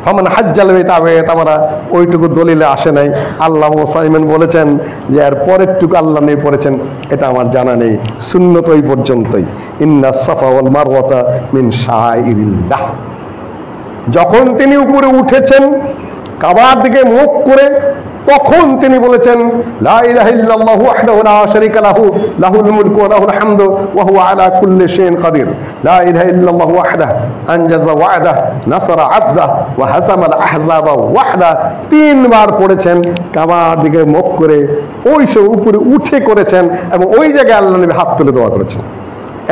ফামান হাজ্জাল বাইতা ওয়া তামারা, ওইটুকু দলিলে আসে নাই। আল্লাহ মুসাইমিন বলেছেন যে এর পরেরটুকু আল্লাহ নবী পড়েছেন, এটা আমার জানা নেই। সুন্নত ওই পর্যন্তই, ইন্নাস সাফা ওয়াল মারওয়াতা মিন শাআইরিল্লাহ। যখন তিনি উপরে উঠেছেন কাবার দিকে মুখ করে, তখন তিনি বলেছেন লা ইলাহা ইল্লাল্লাহু ওয়াহদাহু লা শারীকা লাহু লাহুল মুলকু ওয়া লাহুল হামদু ওয়া হুয়া আলা কুল্লি শাইইন কাদির, লা ইলাহা ইল্লাল্লাহু ওয়াহদাহু আনজাযা ওয়া'দাহু নাসারা 'আবদাহু ওয়া হাসামাল আহজাবা ওয়াহদা। 3 বার পড়েছেন কাবার দিকে মুখ করে, ওই সব উপরে উঠে করেছেন, এবং ওই জায়গায় আল্লাহ নবী হাত তুলে দোয়া করেছেন।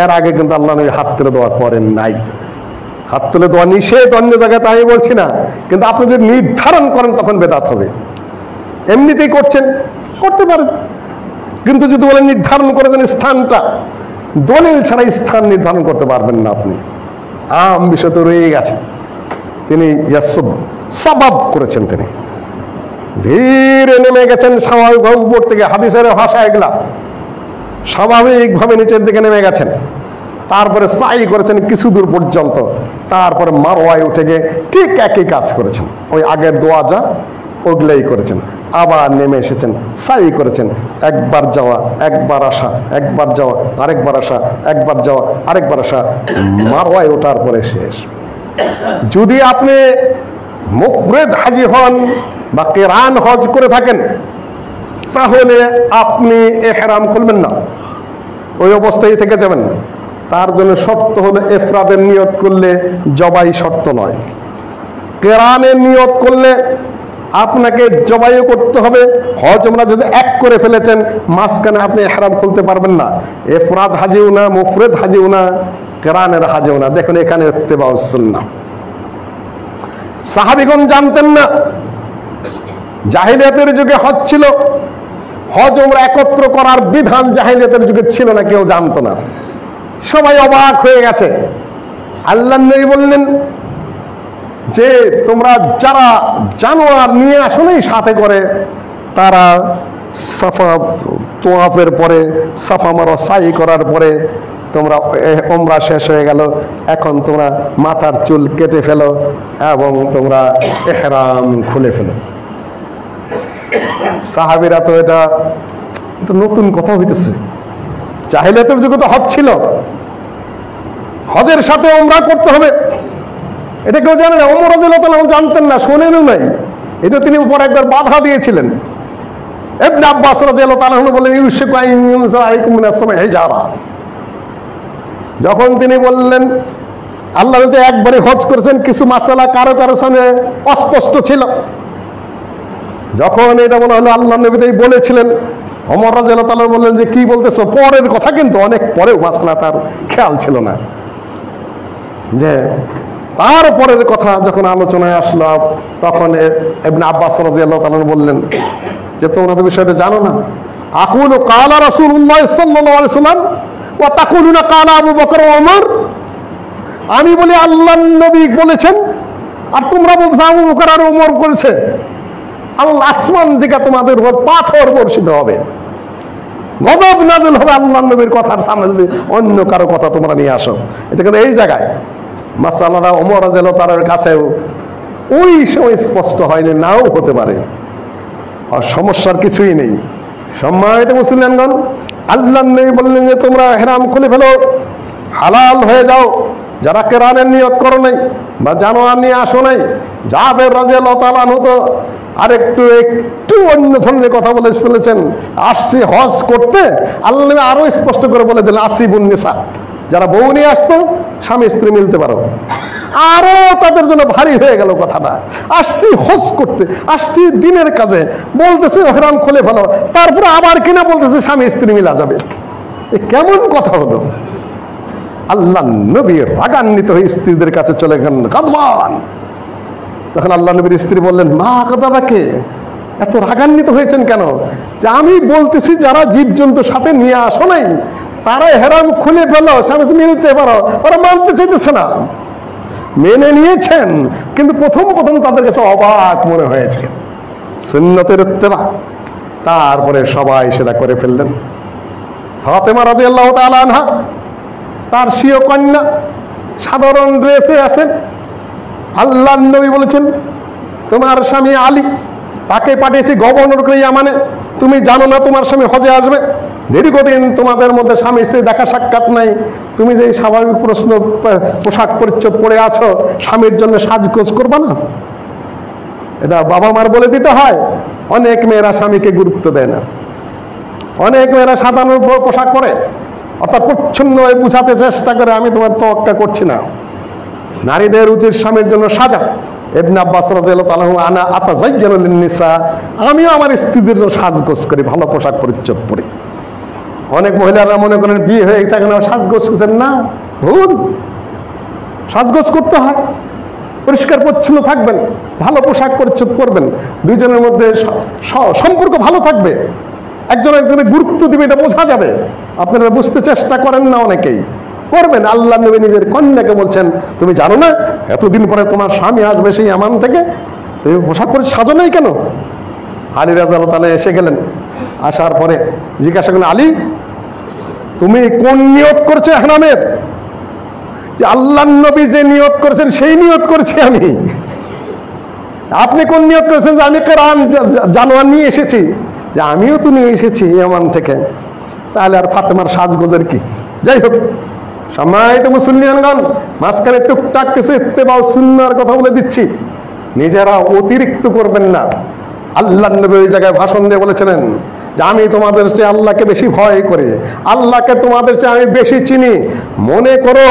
এর আগে কিন্তু আল্লাহ নবী হাত তুলে দোয়া করেন নাই। হাত তুলে দোয়া নিষেধ অন্য জায়গায়, তাই আমি বলছি না, কিন্তু আপনি যদি নির্ধারণ করেন তখন বেদাত হবে। এমনিতেই করছেন, করতে পারেন, কিন্তু যদি বলেন নির্ধারণ করে দেন স্থানটা, দলিল ছাড়া স্থান নির্ধারণ করতে পারবেন না আপনি। আম বিষয় তো রয়ে গেছে। তিনি সাবাব করেছেন, তিনি ধীরে নেমে গেছেন স্বাভাবিকভাবে উপর থেকে। হাদিসের ভাষা এগুলা, স্বাভাবিকভাবে নিচের দিকে নেমে গেছেন। তারপরে সাই করেছেন কিছু দূর পর্যন্ত, তারপরে মারওয়ায় উঠে গিয়ে ঠিক একই কাজ করেছেন। ওই আগের দোয়া যা ওগুলাই করেছেন, আবার নেমে এসেছেন, সাই করেছেন। একবার যাওয়া, একবার আসা, একবার যাওয়া, আরেকবার আসা, একবার যাওয়া, আরেকবার আসা, মারওয়ায় ওঠার পরে শেষ। যদি আপনি মুফরিদ হাজি হন বা কিরান হজ করে থাকেন, তাহলে আপনি ইহরাম খুলবেন না, ওই অবস্থায় থেকে যাবেন। তার জন্য শর্ত হলো ইফরাদের নিয়ত করলে জবাই শর্ত নয়। কিরানের নিয়ত করলে আপনাকে জবাইও করতে হবে। হজ ওমরা যদি এক করে ফেলেছেন, মাঝখানে আপনি ইহরাম খুলতে পারবেন না। ইফরাদ হাজিও না, মুফরিদ হাজিও না, কিরানের হাজিও না। দেখুন এখানে ইত্তেবাউস সুন্নাহ। সাহাবীগণ জানতেন না, জাহিলিয়াতের যুগে হজ ছিল, হজ ওমরা একত্র করার বিধান জাহিলিয়াতের যুগে ছিল না, কেউ জানতো না। সবাই অবাক হয়ে গেছে। আল্লাহর নবী বললেন যে তোমরা যারা জানোয়ার নিয়ে আসো নাই সাথে করে, তারা সাফা তোয়াফের পরে, সাফা মারোয়া সাই করার পরে তোমরা ওমরা শেষ হয়ে গেল, এখন তোমরা মাথার চুল কেটে ফেলো এবং তোমরা ইহরাম খুলে ফেলো। সাহাবীরা তো এটা নতুন কথা হইতেছে। জাহিলিয়াতের যুগে তো হজ ছিল, হজের সাথে ওমরা করতে হবে, এটা কেউ জানে না। ওমর রাদিয়াল্লাহু তাআলা জানতেন না, শোনেনও নাই। এটা তিনি উপর একবার বাধা দিয়েছিলেন। ইবনে আব্বাস রাদিয়াল্লাহু তাআলা বলেন ইউশিকু আন ইউনজিলা আলাইকুম মিনাস সামাই হিজারা। যখন তিনি বললেন আল্লাহ যদি একবারে হজ করেছেন, কিছু মাসালা কারো কারো সামনে অস্পষ্ট ছিল। যখন এটা বলা হলো, আল্লাহ নবী তাই বলেছিলেন, ওমর রাদিয়াল্লাহু তাআলা বললেন যে কি বলতেছো, পরের কথা, কিন্তু অনেক পরেও মাসালা তার খেয়াল ছিল না। যে তারপরের কথা যখন আলোচনায় আসলো, তখন ইবনে আব্বাস রাদিয়াল্লাহু তাআলা বললেন যে তোমরা তো বিষয়টা জানো না। আকুলু কালা রাসূলুল্লাহ সাল্লাল্লাহু আলাইহি ওয়াসাল্লাম ওয়া তাকুলুনা কালা আবু বকর ওয়া ওমর। আমি বলি আল্লাহর নবী বলেছেন, আর তোমরা বলছো আবু বকর আর ওমর করেছে। আল্লাহ আসমান থেকে তোমাদের উপর পাথর বর্ষিত হবে, গজব নাযিল হবে আল্লাহর নবীর কথার সামনে যদি অন্য কারো কথা তোমরা নিয়ে আসো। এটা কিন্তু এই জায়গায় মাসালাটা ওমর রাদিয়াল্লাহু তাআলার কাছেও ওই সময় স্পষ্ট হয়নি, নাও হতে পারে, আর সমস্যার কিছুই নেই। সম্মানিত মুসলমানগণ, আল্লাহর নবী বললেন যে তোমরা ইহরাম খুলে ফেলো, হালাল হয়ে যাও। যারা কেরানের নিয়ত করো নাই বা জানোয়ার নিয়ে আসো নাই, জাবের রাদিয়াল্লাহু তাআলা আনহু তো আরেকটু একটু অন্য ধরনের কথা বলে ফেলেছেন। আসছি হজ করতে, আল্লাহ নবী আরো স্পষ্ট করে বলে দিলেন আসিবুন নিসা, যারা বউ নিয়ে আসতো স্বামী স্ত্রী মিলতে পারো। আরো তাদের জন্য ভারী হয়ে গেল কথাটা। আসছি হজ করতে, আসছি দিনের কাজে, বলতেছে ইহরাম খুলে ফেলো, তারপরে আবার কিনা বলতেছে স্বামী স্ত্রী মিলা যাবে। এ কেমন কথা হলো? আল্লাহ নবী রাগান্বিত হয়ে স্ত্রীদের কাছে চলে গেলেন, গাদবান। তখন আল্লাহ নবীর স্ত্রী বললেন, মা গাদাবাকে, এত রাগান্বিত হয়েছেন কেন? যে আমি বলতেছি যারা জীবজন্তুর সাথে নিয়ে আসো নাই তারা ইহরাম খুলে ফেলো, স্বামী স্ত্রী মিলতে পারো। ওরা মানতে চাইতেছে না। মেনে নিয়েছেন, কিন্তু প্রথম প্রথম তাদের কাছে অবাক মনে হয়েছে। সুন্নতের ইত্তেবা, তারপরে সবাই সেটা করে ফেললেন। ফাতেমা রাদিয়াল্লাহু তাআলা আনহা, তার স্বীয় কন্যা, সাধারণ ড্রেসে আসেন। আল্লাহর নবী বলেছেন, তোমার স্বামী আলী, তাকে পাঠিয়েছি গভর্নর করে ইয়ামানে। তুমি জানো না তোমার স্বামী হজে আসবে? দীর্ঘদিন তোমাদের মধ্যে স্বামী স্ত্রী দেখা সাক্ষাৎ নাই, তুমি যে স্বাভাবিক পোশাক পরিচ্ছদ পরে আছো, স্বামীর জন্য সাজগোজ করবা না? এটা বাবা মার বলে দিতে হয়। অনেক মেয়েরা স্বামীকে গুরুত্ব দেয় না। অনেক মেয়েরা সাধারণ পোশাক পরে, অর্থাৎ প্রচ্ছন্ন হয়ে বুঝাতে চেষ্টা করে আমি তোমার তোয়াক্কা করছি না। নারীদের উচিত স্বামীর জন্য সাজা। ইবনে আব্বাস রাদিয়াল্লাহু তাআলা আনা আতাযায়্যানু লিন-নিসা, আমিও আমার স্ত্রীদের জন্য সাজগোজ করি, ভালো পোশাক পরিচ্ছদ পরি। অনেক মহিলারা মনে করেন বিয়ে হয়ে গেছে এখন সাজগোজ করছেন না, ভুল। সাজগোজ করতে হয়, পরিষ্কার পরিচ্ছন্ন থাকবেন, ভালো পোশাক পরিচ্ছদ পরবেন, দুইজনের মধ্যে সম্পর্ক ভালো থাকবে, একজন একজনের গুরুত্ব দিবে, এটা বোঝা যাবে। আপনারা বুঝতে চেষ্টা করেন না, অনেকেই করবেন। আল্লাহ নবী নিজের কন্যাকে বলছেন, তুমি জানো না এতদিন পরে তোমার স্বামী আসবে সেই ইয়ামান থেকে, তুমি পোশাক পরে সাজো নাই কেন? আলী রাদিয়াল্লাহু তাআলা এসে গেলেন। আসার পরে জিজ্ঞাসা করলেন, আলী তুমি কোন নিয়ত করছো ইহরামের? যে আল্লাহর নবী যে নিয়ত করেছেন সেই নিয়ত করেছি আমি। আপনি কোন নিয়ত করেছেন? যে আমি কোরআন জানোয়ার নিয়ে এসেছি। যে আমিও তো নিয়ে এসেছি ইয়ামান থেকে। তাহলে আর ফাতেমার সাজগোজের কি? যাই হোক, সম্মানিত মুসলমানগণ, মাঝখানে টুকটাক কিছু ইত্তেবা ও সুন্নাহর কথা বলে দিচ্ছি, নিজেরা অতিরিক্ত করবেন না। আল্লাহর নবী ওই জায়গায় ভাষণ দিয়ে বলেছিলেন যে আমি তোমাদের চেয়ে আল্লাহকে বেশি ভয় করি, আল্লাহকে তোমাদের চেয়ে আমি বেশি চিনি। মনে করো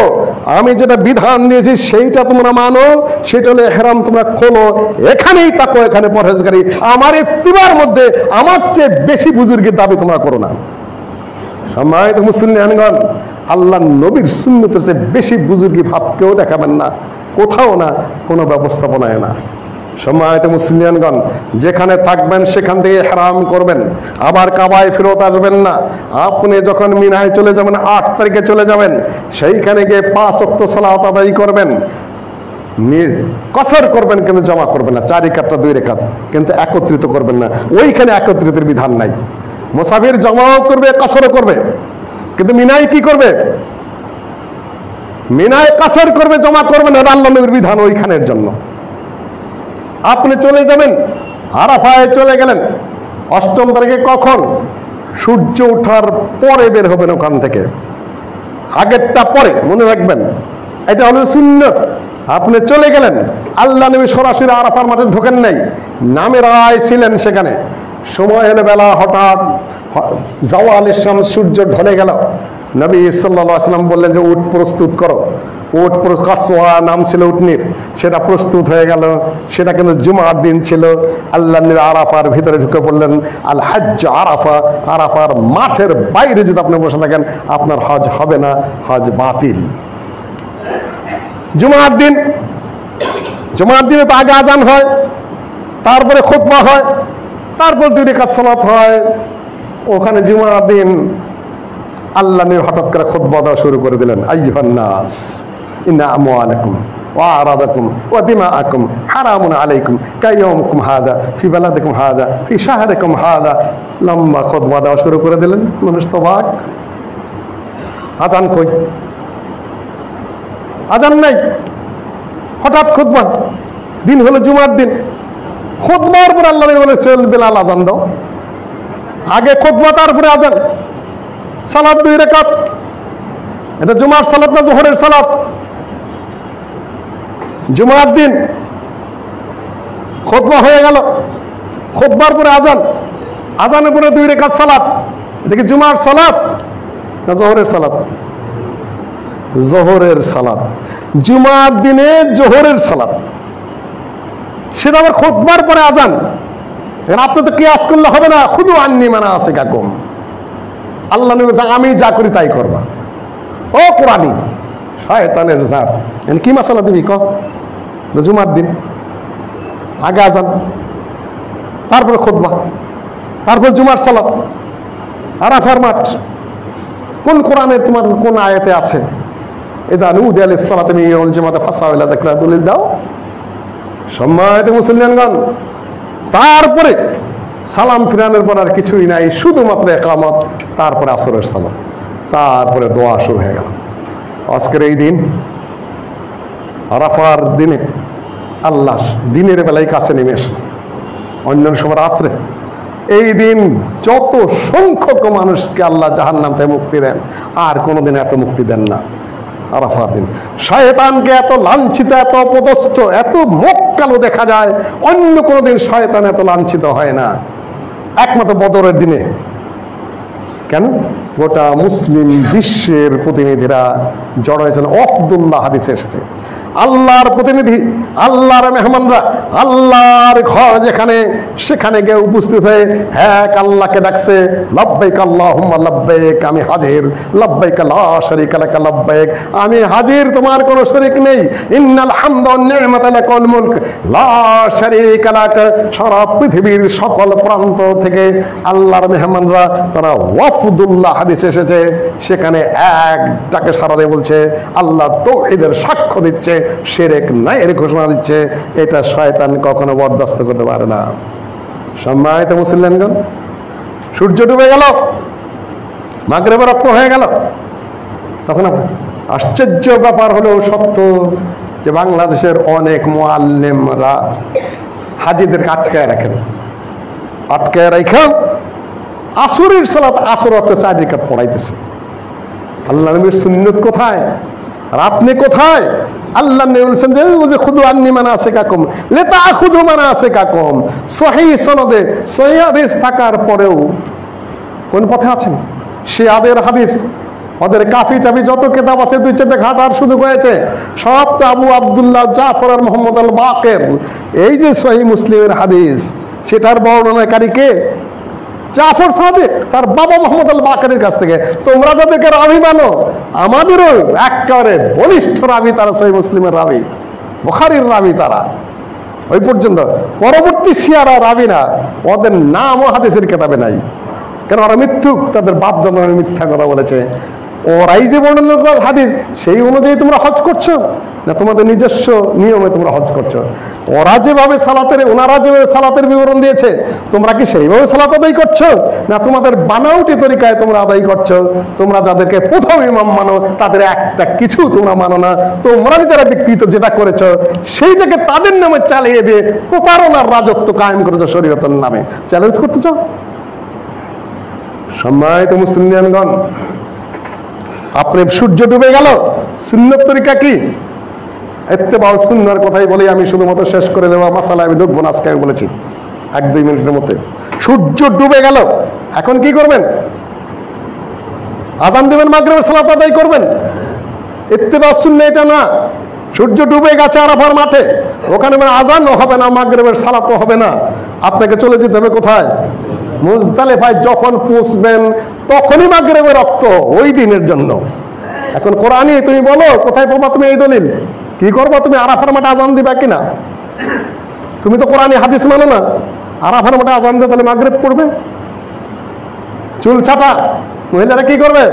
আমি যেটা বিধান দিয়েছি সেইটা তোমরা মানো, সেটা হলো ইহরাম তোমরা খোলো, এখানেই তাকো, এখানে পরহেজগারি। আমার ইত্তিবার মধ্যে আমার চেয়ে বেশি বুজুর্গের দাবি তোমরা করো না। সম্মানিত মুসলমানগণ, আল্লাহর নবীর সুন্নতের চেয়ে বেশি বুজুর্গি ভাব কেউ দেখাবেন না, কোথাও না, কোনো ব্যবস্থাপনায় না। সম্মানিত মুসলমানগণ, যেখানে থাকবেন সেখান থেকে ইহরাম করবেন, আবার কাবায় ফেরত আসবেন না। আপনি যখন মিনায় চলে যাবেন, 8 তারিখে চলে যাবেন, সেইখানে গিয়ে 5 ওয়াক্ত সালাত আদায় করবেন, কসর করবেন, কিন্তু জমা করবেন না। 4 রাকাত 2 রাকাত, কিন্তু একত্রিত করবেন না। ওইখানে একত্রিতের বিধান নাই। মুসাফির জমাও করবে, কসরও করবে, কিন্তু মিনায় কি করবে? মিনায় কসর করবে, জমা করবে না। আল্লাহর নবীর বিধান ওইখানের জন্য। আপনি চলে যাবেন, আরাফায় চলে গেলেন 8ম তারিখে। কখন? সূর্য ওঠার পরে বের হবেন ওখান থেকে, আগেরটা পরে, মনে রাখবেন, এটা হলো সুন্নত। আপনি চলে গেলেন, আল্লাহ নবী সরাসরি আরাফার মাঠে ঢোকেন নাই, নামের আয় ছিলেন সেখানে। সময় হলে বেলা হঠাৎ জাওয়ালের শামস, সূর্য ঢলে গেল। নবী সাল্লাল্লাহু আলাইহি ওয়াসাল্লাম বললেন যে উট প্রস্তুত করো। উট, কাসওয়া নাম ছিল উটনির, সেটা প্রস্তুত হয়ে গেল। সেটা কিন্তু জুমার দিন ছিল। আল্লাহ নবী আরাফার ভিতরে ঢুকে পড়লেন। আল হজ্জ আরাফা, আরাফার মাঠের বাইরে যদি আপনি বসে থাকেন আপনার হজ হবে না, হজ বাতিল। জুমার দিন, জুমার দিনে তো আগে আজান হয়, তারপরে খুতবা হয়, তারপর 2 রাকাত সালাত হয়। ওখানে জুমার দিন আল্লাহ নবী হঠাৎ করে খুতবা দেওয়া শুরু করে দিলেন, আইয়ুহান নাস ইন্না আমওয়ালাকুম ওয়া আরাদাকুম ওয়া দিমাআকুম হারামুন আলাইকুম কায়াউমুকুম হাযা ফি বালাদিকুম হাযা ফি শাহরিকুম হাযা। লম্বা খুতবা দেওয়া শুরু করে দিলেন। মানুষ তো অবাক, আজান কই? আজান নাই, হঠাৎ খুতবা। দিন হলো জুমার দিন, খুতবার পর আল্লাহ বলে চল বেলাল আজান দাও। আগে খুতবা, তারপরে আজান। সালাত 2 রাকাত। এটা জুমার সালাত না জোহরের সালাত? জুমার দিন খুতবা হয়ে গেল, খুতবার পরে আজান, আজানের পরে 2 রাকাত সালাত। এটা কি জুমার সালাত না জোহরের সালাত? জোহরের সালাত। জুমার দিনে জোহরের সালাত, সেটা আবার খুতবার পরে আজান। আপনি তো কিয়াস করলে হবে না। খুদু আন্নি মানাসিকাকুম, আল্লাহ নবী বলেছেন আমি যা করি তাই করবা। ও কোরআনি শয়তানের জাত, কি মাসালা দিবি ক? জুমার দিন আগে আজান, তারপরে খুতবা, তারপর জুমার সালাত, আরাফার মাঠ। কোন কোরআনে তোমার কোন আয়াতে আছে ইযা নুদিয়া লিস-সালাতি মিন ইয়াউমিল জুমআতি ফাসআউ ইলা যিকরিল্লাহ? দাও সম্মানিত মুসলমানগণ, তারপরে সালাম ফিরানোর পর আর কিছুই নাই, শুধুমাত্র ইকামত, তারপরে আসরের সালাত, তারপরে দোয়া শুরু হয়ে গেল। আজকের এই দিন আরাফার দিনে আল্লাহ দিনের বেলায় কাছে নেমে আসে, অন্য সময় রাত্রে। এই দিন যত সংখ্যক মানুষকে আল্লাহ জাহান্নাম থেকে মুক্তি দেন, আর কোনোদিন এত মুক্তি দেন না। আরাফার দিন শয়তানকে এত লাঞ্ছিত, এত অপদস্থ, এত মুখ কালো দেখা যায়, অন্য কোনোদিন শয়তান এত লাঞ্ছিত হয় না, একমাত্র বদরের দিনে। কেন? গোটা মুসলিম বিশ্বের প্রতিনিধিরা জড়ো হয়েছেন। আব্দুল্লাহ হাদিসে এসেছে, আল্লাহর প্রতিনিধি, আল্লাহর মেহমানরা আল্লাহর ঘর যেখানে, সেখানে গিয়ে উপস্থিত হয়ে এক আল্লাহকে ডাকছে, লাব্বাইক আল্লাহুম্মা লাব্বাইক, আমি হাজির, লাব্বাইক লা শারীকা লাকা লাব্বাইক, আমি হাজির, তোমার কোনো শরীক নেই, ইন্নাল হামদা ওয়ান নি'মাতা লাকাল মুলক লা শারীকা লাক। সারা পৃথিবীর সকল প্রান্ত থেকে আল্লাহর মেহমানরা, তারা ওয়াফদুল্লাহ হাদিসে এসেছে, সেখানে এক ডাকে সাড়া দিয়ে বলছে, আল্লাহ তাওহীদের সাক্ষ্য দিচ্ছে, শিরক নাই এর ঘোষণা দিচ্ছে। এটা শয়তান কখনো বরদাস্ত করতে পারে না। সম্মানিত মুসলমানগণ, সূর্য ডুবে গেল, মাগরিবের রক্ত হয়ে গেল। তখন আশ্চর্য ব্যাপার হলেও সত্য যে বাংলাদেশের অনেক মুআল্লিমরা হাজিদেরকে আটকায় রাখেন, আটকায় রাখা আসরের সালাত, আসর ওয়াক্তে 4 রাকাত পড়াইতেছে। আল্লাহ নবীর সুন্নত কোথায় আর আপনি কোথায়? আল্লাহ নবী বলেছেন যে খুদু আন্নি মানাসিকাকুম লিতাখুদু মানাসিকাকুম। সহিহ সনদে সহিহ হাদিস থাকার পরেও কোন পথে আছেন? শিয়াদের হাদিস, ওদের কাফি টাফি যত কিতাব আছে 2-4টা ঘাটার সুযোগ হয়েছে, সব তো আবু আব্দুল্লাহ জাফর আর মোহাম্মদ আল বাকের। এই যে সহিহ মুসলিমের হাদিস, সেটার বর্ণনাকারী কে? জাফর সাদিক, তার বাবা মোহাম্মদ আল বাকেরের কাছ থেকে। তোমরা যাদেরকে রাবি মানো, আমাদেরও একেবারে বলিষ্ঠ রাবি তারা, সহিহ মুসলিমের রাবি, বুখারীর রাবি তারা, ওই পর্যন্ত। পরবর্তী শিয়ারা রাবি না, ওদের নামও হাদিসের কিতাবে নাই। কেন? ওরা মিথ্যুক, তাদের বাপ দাদারা মিথ্যা কথা বলেছে। ওরাই যে বর্ণনা করে হাদিস, সেই অনুযায়ী তোমরা হজ করছো না তোমাদের নিজস্ব নিয়মে তোমরা হজ করছো? ওরা যেভাবে সালাতের, ওনারা যেভাবে সালাতের বিবরণ দিয়েছে, তোমরা কি সেইভাবে সালাত আদায় করছো না তোমাদের বানাউটি তরিকায় তোমরা আদায় করছো? তোমরা যাদেরকে প্রথম ইমাম মানো, তাদের একটা কিছু তোমরা মানো না। তোমরা যারা বিকৃত যেটা করেছো, সেইটাকে তাদের নামে চালিয়ে দিয়ে প্রতারণার রাজত্ব কায়েম করেছো শরীয়তের নামে। চ্যালেঞ্জ করতেছ? সম্মানিত মুসলিমগণ, আপনার সূর্য ডুবে গেল, সুন্নত তরিকা কি? ইত্তেবাউ সুন্নাহর কথাই বলি আমি, শুধুমাত্র শেষ করে দেওয়া মাসালা আমি ঢুকবো না, আজকে আমি বলেছি 1-2 মিনিটের মধ্যে। সূর্য ডুবে গেল, এখন কি করবেন? আজান দিবেন, মাগরিবের সালাত আদায় করবেন। ইত্তেবাউ সুন্নাহ এটা না। সূর্য ডুবে গেছে আরাফার মাঠে, ওখানে আজানও হবে না, মাগরিবের সালাতও হবে না। আপনাকে চলে যেতে হবে কোথায়? মুজদালিফায়। যখন পৌঁছবেন তখনই মাগরিবের রক্ত, ওই দিনের জন্য। এখন কোরআনে তুমি বলো, কোথায় পাবা তুমি এই দলিল? কি করবো তুমি? আরাফার মাঠে আজান দিবা কিনা? তুমি তো কোরআনে হাদিস মানো না। আরাফার মাঠে আজান দিয়ে তাহলে মাগরিব পড়বে? চুল ছাটা মহিলারা কি করবে?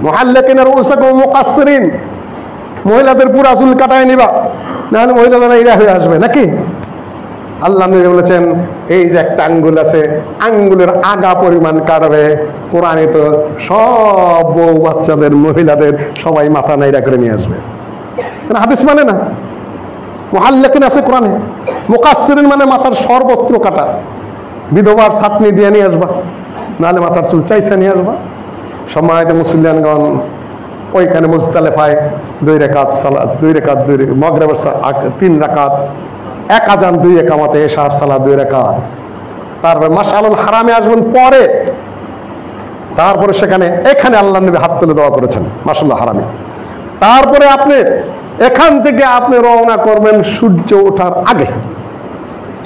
মুহাল্লিকিন রুউসাকুম মুকাসসিরিন, মহিলাদের পুরা চুল কাটায় নিবা, না হলে মহিলারা ইরা হয়ে আসবে নাকি? আল্লাহ নবী বলেছেন এই যে একটা আঙ্গুল আছে, আঙ্গুলের আগা পরিমাণ কাটবে। কোরআনে তো সব বউ বাচ্চাদের, মহিলাদের সবাই মাথা নাইরা করে নিয়ে আসবে। হাদিস মানে না। মুহাল্লিকিন আছে কোরআনে, মুকাসসিরিন মানে মাথার সর্বস্ত্র কাটা, বিধবার ছাতনি দিয়ে নিয়ে আসবা। নাহলে মাথার চুল চাইছে নিয়ে আসবা। সম্মানিত মুসলিয়ানগণ, ওইখানে মুজদালিফায় 2 রাকাত সালাত, 2 রাকাত, মাগরিবের 3 রাকাত, 1 আযান 2 ইকামতে, এশার সালাত 2 রাকাত। তারপরে মাশআরুল হারামে আসবেন পরে। তারপরে এখানে আল্লাহর নবী হাত তুলে দোয়া করেছেন মাশআল্লাহ হারামে। তারপরে আপনি এখান থেকে আপনি রওনা করবেন সূর্য ওঠার আগে,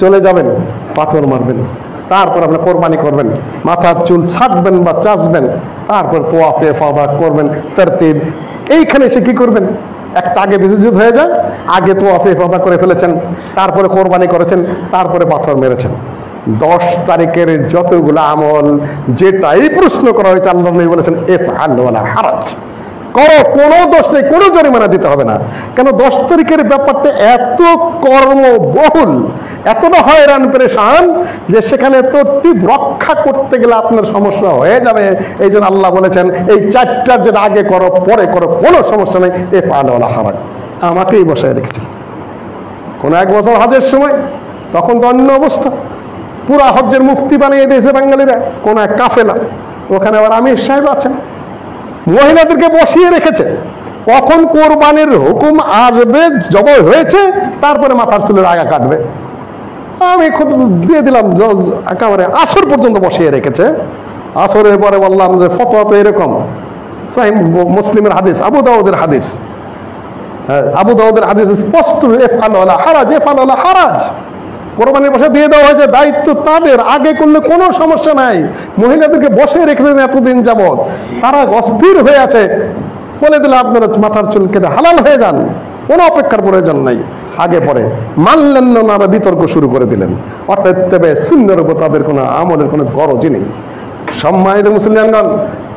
চলে যাবেন, পাথর মারবেন, তারপর আপনি কোরবানি করবেন, মাথার চুল ছাঁটবেন বা চাচবেন, তারপর তোয়াফে ইফাদা করবেন তারতিব। এইখানে এসে কি করবেন? একটা আগে বিদ্যুৎ হয়ে যায়, আগে তোয়াফে ইফাদা করে ফেলেছেন, তারপরে কোরবানি করেছেন, তারপরে পাথর মেরেছেন। 10 তারিখের যতগুলো আমল যেটাই প্রশ্ন করা হয়েছে আল্লাহ নবী বলেছেন ইফআল ওয়ালা হারাজ, করো, কোনো দোষ নেই, কোনো জরিমানা দিতে হবে না। কেন 10 তারিখের ব্যাপারটা এত কর্মবহুল, এতটা হয়রান পেরেশান যে সেখানে তরতিব রক্ষা করতে গেলে আপনার সমস্যা হয়ে যাবে। এই জন্য আল্লাহ বলেছেন এই 4টা যেটা আগে করো পরে করো, কোনো সমস্যা নেই, ইফআল ওয়ালা হারাজ। আমাকেই বসায় রেখেছেন কোন 1 বছর হজের সময়, তখন তো অন্য অবস্থা, পুরা হজ্জের মুফতি বানিয়ে দিয়েছে বাঙালিরা, কোন এক কাফেলা, ওখানে আবার আমির সাহেব আছেন, মহিলাদেরকে বসিয়ে রেখেছে। কখন কোরবানির হুকুম আসবে, জবাই হয়েছে, তারপরে মাথার চুলের আগা কাটবে। আমি খুব দিয়ে দিলাম, একেবারে আসর পর্যন্ত বসিয়ে রেখেছে। আসরের পরে বললাম যে ফতোয়া তো এরকম, সহিহ মুসলিমের হাদিস, আবু দাউদের হাদিস, আবু দাউদের হাদিস স্পষ্ট, ইফআল ওয়ালা হারাজ, ইফআল ওয়ালা হারাজ। কোরবানির বসে দিয়ে দেওয়া হয়েছে, দায়িত্ব তাদের, আগে করলে কোনো সমস্যা নাই। মহিলাদেরকে বসে রেখেছেন এতদিন যাবৎ, তারা অস্থির হয়ে আছে, বলে দিলে আপনারা মাথার চুল কেটে হালাল হয়ে যান, কোনো অপেক্ষার প্রয়োজন নাই। আগে পরে মানলেন না, আবার বিতর্ক শুরু করে দিলেন। অর্থাৎ তবে সুন্নাহর উপর তাদের কোনো আমলের কোনো গরজই নেই। সম্মানিত মুসলিমগণ,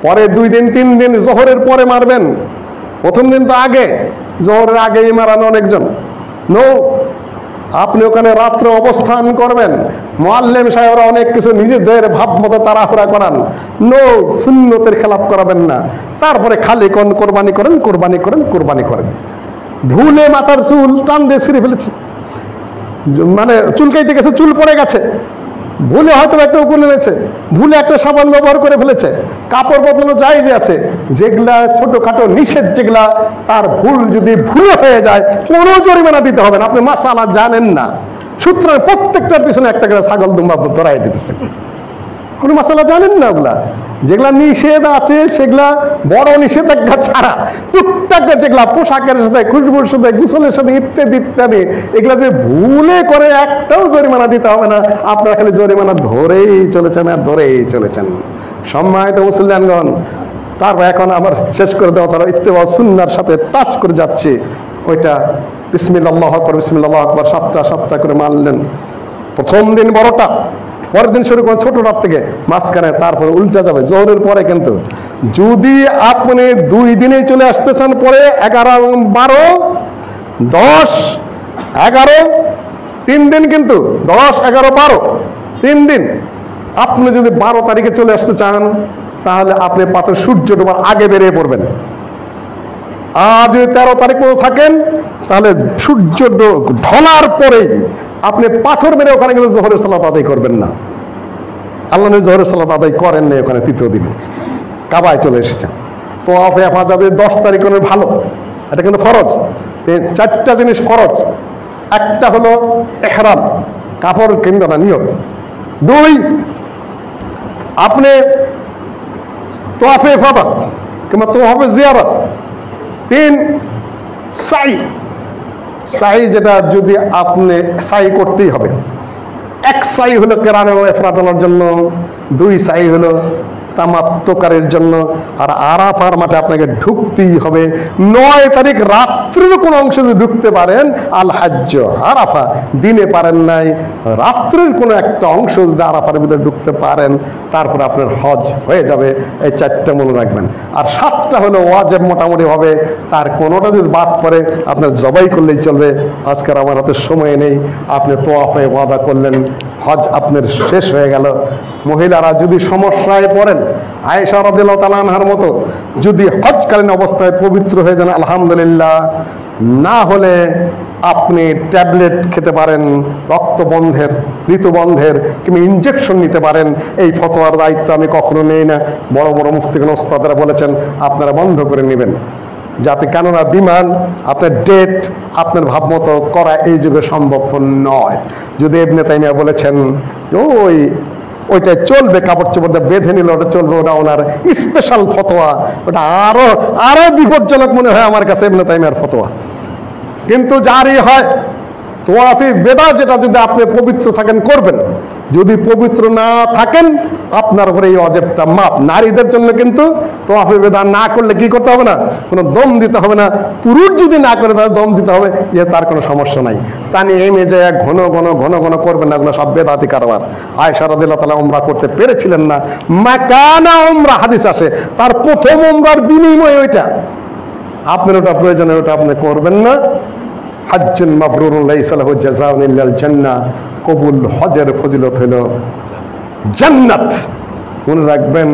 পরে 2 দিন 3 দিন জোহরের পরে মারবেন। প্রথম দিন তো আগে, জোহরের আগেই মারানো অনেকজন। নো, আপনি ওখানে রাত্রে অবস্থান করবেন। মুআল্লিম সাহেবরা অনেক কিছু নিজেদের ভাব মতো তাড়াহুড়া করান। নো, সুন্নতের খেলাপ করাবেন না। তারপরে খালি কোরবানি করেন, কোরবানি করেন, কোরবানি করেন। ভুলে মাথার চুল টান দিয়ে ছিঁড়ে ফেলেছে, মানে চুলকাইতে গেছে, চুল পড়ে গেছে, ভুলে হয়তো একটা উকুন এনেছে, ভুলে একটা সাবান ব্যবহার করে ফেলেছে, কাপড় বদলানো জায়েজ আছে, যেগুলা ছোটখাটো নিষেধ, যেগুলা তার ভুল যদি ভুলে হয়ে যায় কোনো জরিমানা দিতে হবে না। আপনি মাসালা জানেন না, সুতরাং প্রত্যেকটার পিছনে একটা করে ছাগল দুম্বা ধরাই দিতেছে, কোনো মাসালা জানেন না। ওগুলা যেগুলা নিষেধ আছে সেগুলা বড় নিষেধাজ্ঞা ছাড়া টুকটাক যেগুলা পোশাকের সাথে, খুশবুর সাথে, গোসলের সাথে, ইত্যাদি ইত্যাদি, এগুলা যে ভুলে করে একটাও জরিমানা দিতে হবে না। আপনারা খালি জরিমানা ধরেই চলেছেন আর ধরেই চলেছেন। সম্মানিত মুসলিয়ানগণ, তারপর এখন আবার শেষ করে দেওয়া ছাড়া ইত্তেবা সুন্নাহর সাথে টাচ করে যাচ্ছে। ওইটা বিসমিল্লাহ আল্লাহু আকবার, বিসমিল্লাহ আল্লাহু আকবার 7টা করে মানলেন। প্রথম দিন বড়টা, পরের দিন শুরু করেন ছোটটার থেকে, মাঝখানে তারপরে উল্টা যাবে জোহরের পরে। কিন্তু যদি আপনি 2 দিনে চলে আসতে চান, পরে 11, 12, 10, 11, 3 দিন, কিন্তু 10, 11, 12, 3 দিন। আপনি যদি 12 তারিখে চলে আসতে চান, তাহলে আপনি পাথর সূর্য ডোবার আগে বেরিয়ে পড়বেন। আর যদি 13 তারিখ পর্যন্ত থাকেন, তাহলে সূর্য ঢলার পরেই আপনি পাথর মেরে ওখানে কিন্তু জোহরের সালাত আদায় করবেন না। আল্লাহ নবী জোহরের সালাত আদায় করেন না ওখানে, 3য় দিনে কাবায় চলে এসেছেন। তো যদি 10 তারিখ হলে ভালো, এটা কিন্তু ফরজ। 4টা জিনিস ফরজ। একটা হলো ইহরাম, কাপড় কিনবে না, নিয়ত। 2, আপনি তোয়াফে ইফাদা কিংবা তোয়াফে জিয়ারত। 3, সাই, যেটা যদি আপনি সাই করতেই হবে। 1 সাই হলো কেরানে ও ইফরাদের জন্য, 2 সাই হলো তামাত্তুকারের জন্য। আর আরাফার মাঠে আপনাকে ঢুকতেই হবে। 9 তারিখ রাত্রের কোন অংশ যদি ঢুকতে পারেন, আল হাজ্জ আরাফা, দিনে পারেন নাই, রাত্রের কোনো একটা অংশ যদি আরাফার ভিতরে ঢুকতে পারেন, তারপর আপনার হজ হয়ে যাবে। এই 4টা মনে রাখবেন। আর 7টা হলো ওয়াজিব মোটামুটি হবে, তার কোনোটা যদি বাদ পড়ে আপনার জবাই করলেই চলবে। আজকের আমার হাতে সময় নেই, আপনি তোয়াফে ওয়াদা করলেন, হজ আপনার শেষ হয়ে গেল। মহিলারা যদি সমস্যায় পড়েন, আয়েশা রাদিয়াল্লাহু তাআলা আনহার মতো যদি হজকালীন অবস্থায় পবিত্র হয়ে যান, আলহামদুলিল্লাহ, না হলে আপনি ট্যাবলেট খেতে পারেন, রক্ত বন্ধের, ঋতুবন্ধের, কিংবা ইনজেকশন নিতে পারেন। এই ফতোয়ার দায়িত্ব আমি কখনো নেই না। বড় বড় মুফতিগণ ওস্তাদরা বলেছেন আপনারা বন্ধ করে নেবেন, যাতে কেননা বিমান আপনার ডেট আপনার ভাব মতো করা এই যুগে সম্ভব নয়। যদি ইবনে তাইমিয়া বলেছেন যে ওইটা চলবে, কাপড় চোপড় বেঁধে নিল ওটা চলবে, ওটা ওনার স্পেশাল ফতোয়া, ওটা আরো বিপজ্জনক মনে হয় আমার কাছে ইবনে তাইমিয়ার ফতোয়া। কিন্তু জারি হয় তোয়াফে বেদা, যেটা যদি আপনি পবিত্র থাকেন করবেন, যদি পবিত্র না থাকেন আপনার উপরে এই অজেবটা মাপ। নারীদের জন্য কিন্তু তোয়াফে বেদা না করলে কি করতে হবে না, কোনো দম দিতে হবে না। পুরুষ যদি না করে তাহলে দম দিতে হবে, তার কোনো সমস্যা নাই। তা নিয়ে এই মেয়ে ঘন ঘন করবেন না, এগুলো সব বেদাতি কারবার। আয়েশা রাদিয়াল্লাহু তাআলা উমরা করতে পেরেছিলেন না, মাকানা উমরা হাদিস আসে, তার প্রথম উমরার বিনিময় ওইটা। আপনার ওটা প্রয়োজনে ওটা আপনি করবেন না। হাজ্জুন মাবরুরুন লাইসা লাহু জাযাউন ইল্লাল জান্নাহ, কবুল হজের ফজিলত হলো জান্নাত। মনে রাখবেন,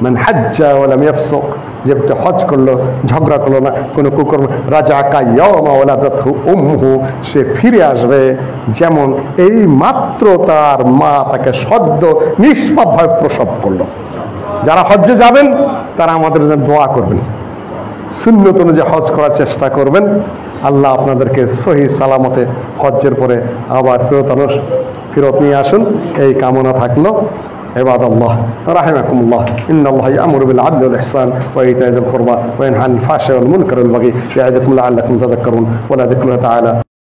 মান হাজ্জা ওয়া লাম ইয়াফসুক, যে হজ করলো, ঝগড়া করলো না, কোনো কুকর্ম, রাজাকা ইয়াওমা ওয়ালাদাতহু উম্মুহু, সে ফিরে আসবে যেমন এই মাত্র তার মা তাকে সদ্য নিষ্পাপভাবে প্রসব করলো। যারা হজ্জে যাবেন তারা আমাদের জন্য দোয়া করবেন, সুন্নত অনুযায়ী হজ করার চেষ্টা করবেন। আল্লাহ আপনাদেরকে সহি সালামতে হজ্জের পরে আবার ফেরত নিয়ে আসুন, এই কামনা থাকলো। ইবাদাল্লাহ রাহিমাকুমুল্লাহ, ইন্নাল্লাহা ইয়া'মুরু বিল আদলি ওয়াল ইহসান ওয়া ইতা'i যিল কুরবা ওয়া ইয়ানহা আনিল ফাহশা'i ওয়াল মুনকারি ওয়াল বাগই ইয়া'iদুকুম লা'আল্লাকুম তাযাক্কারুন ওয়া লা যিকরুল্লাহি তাআলা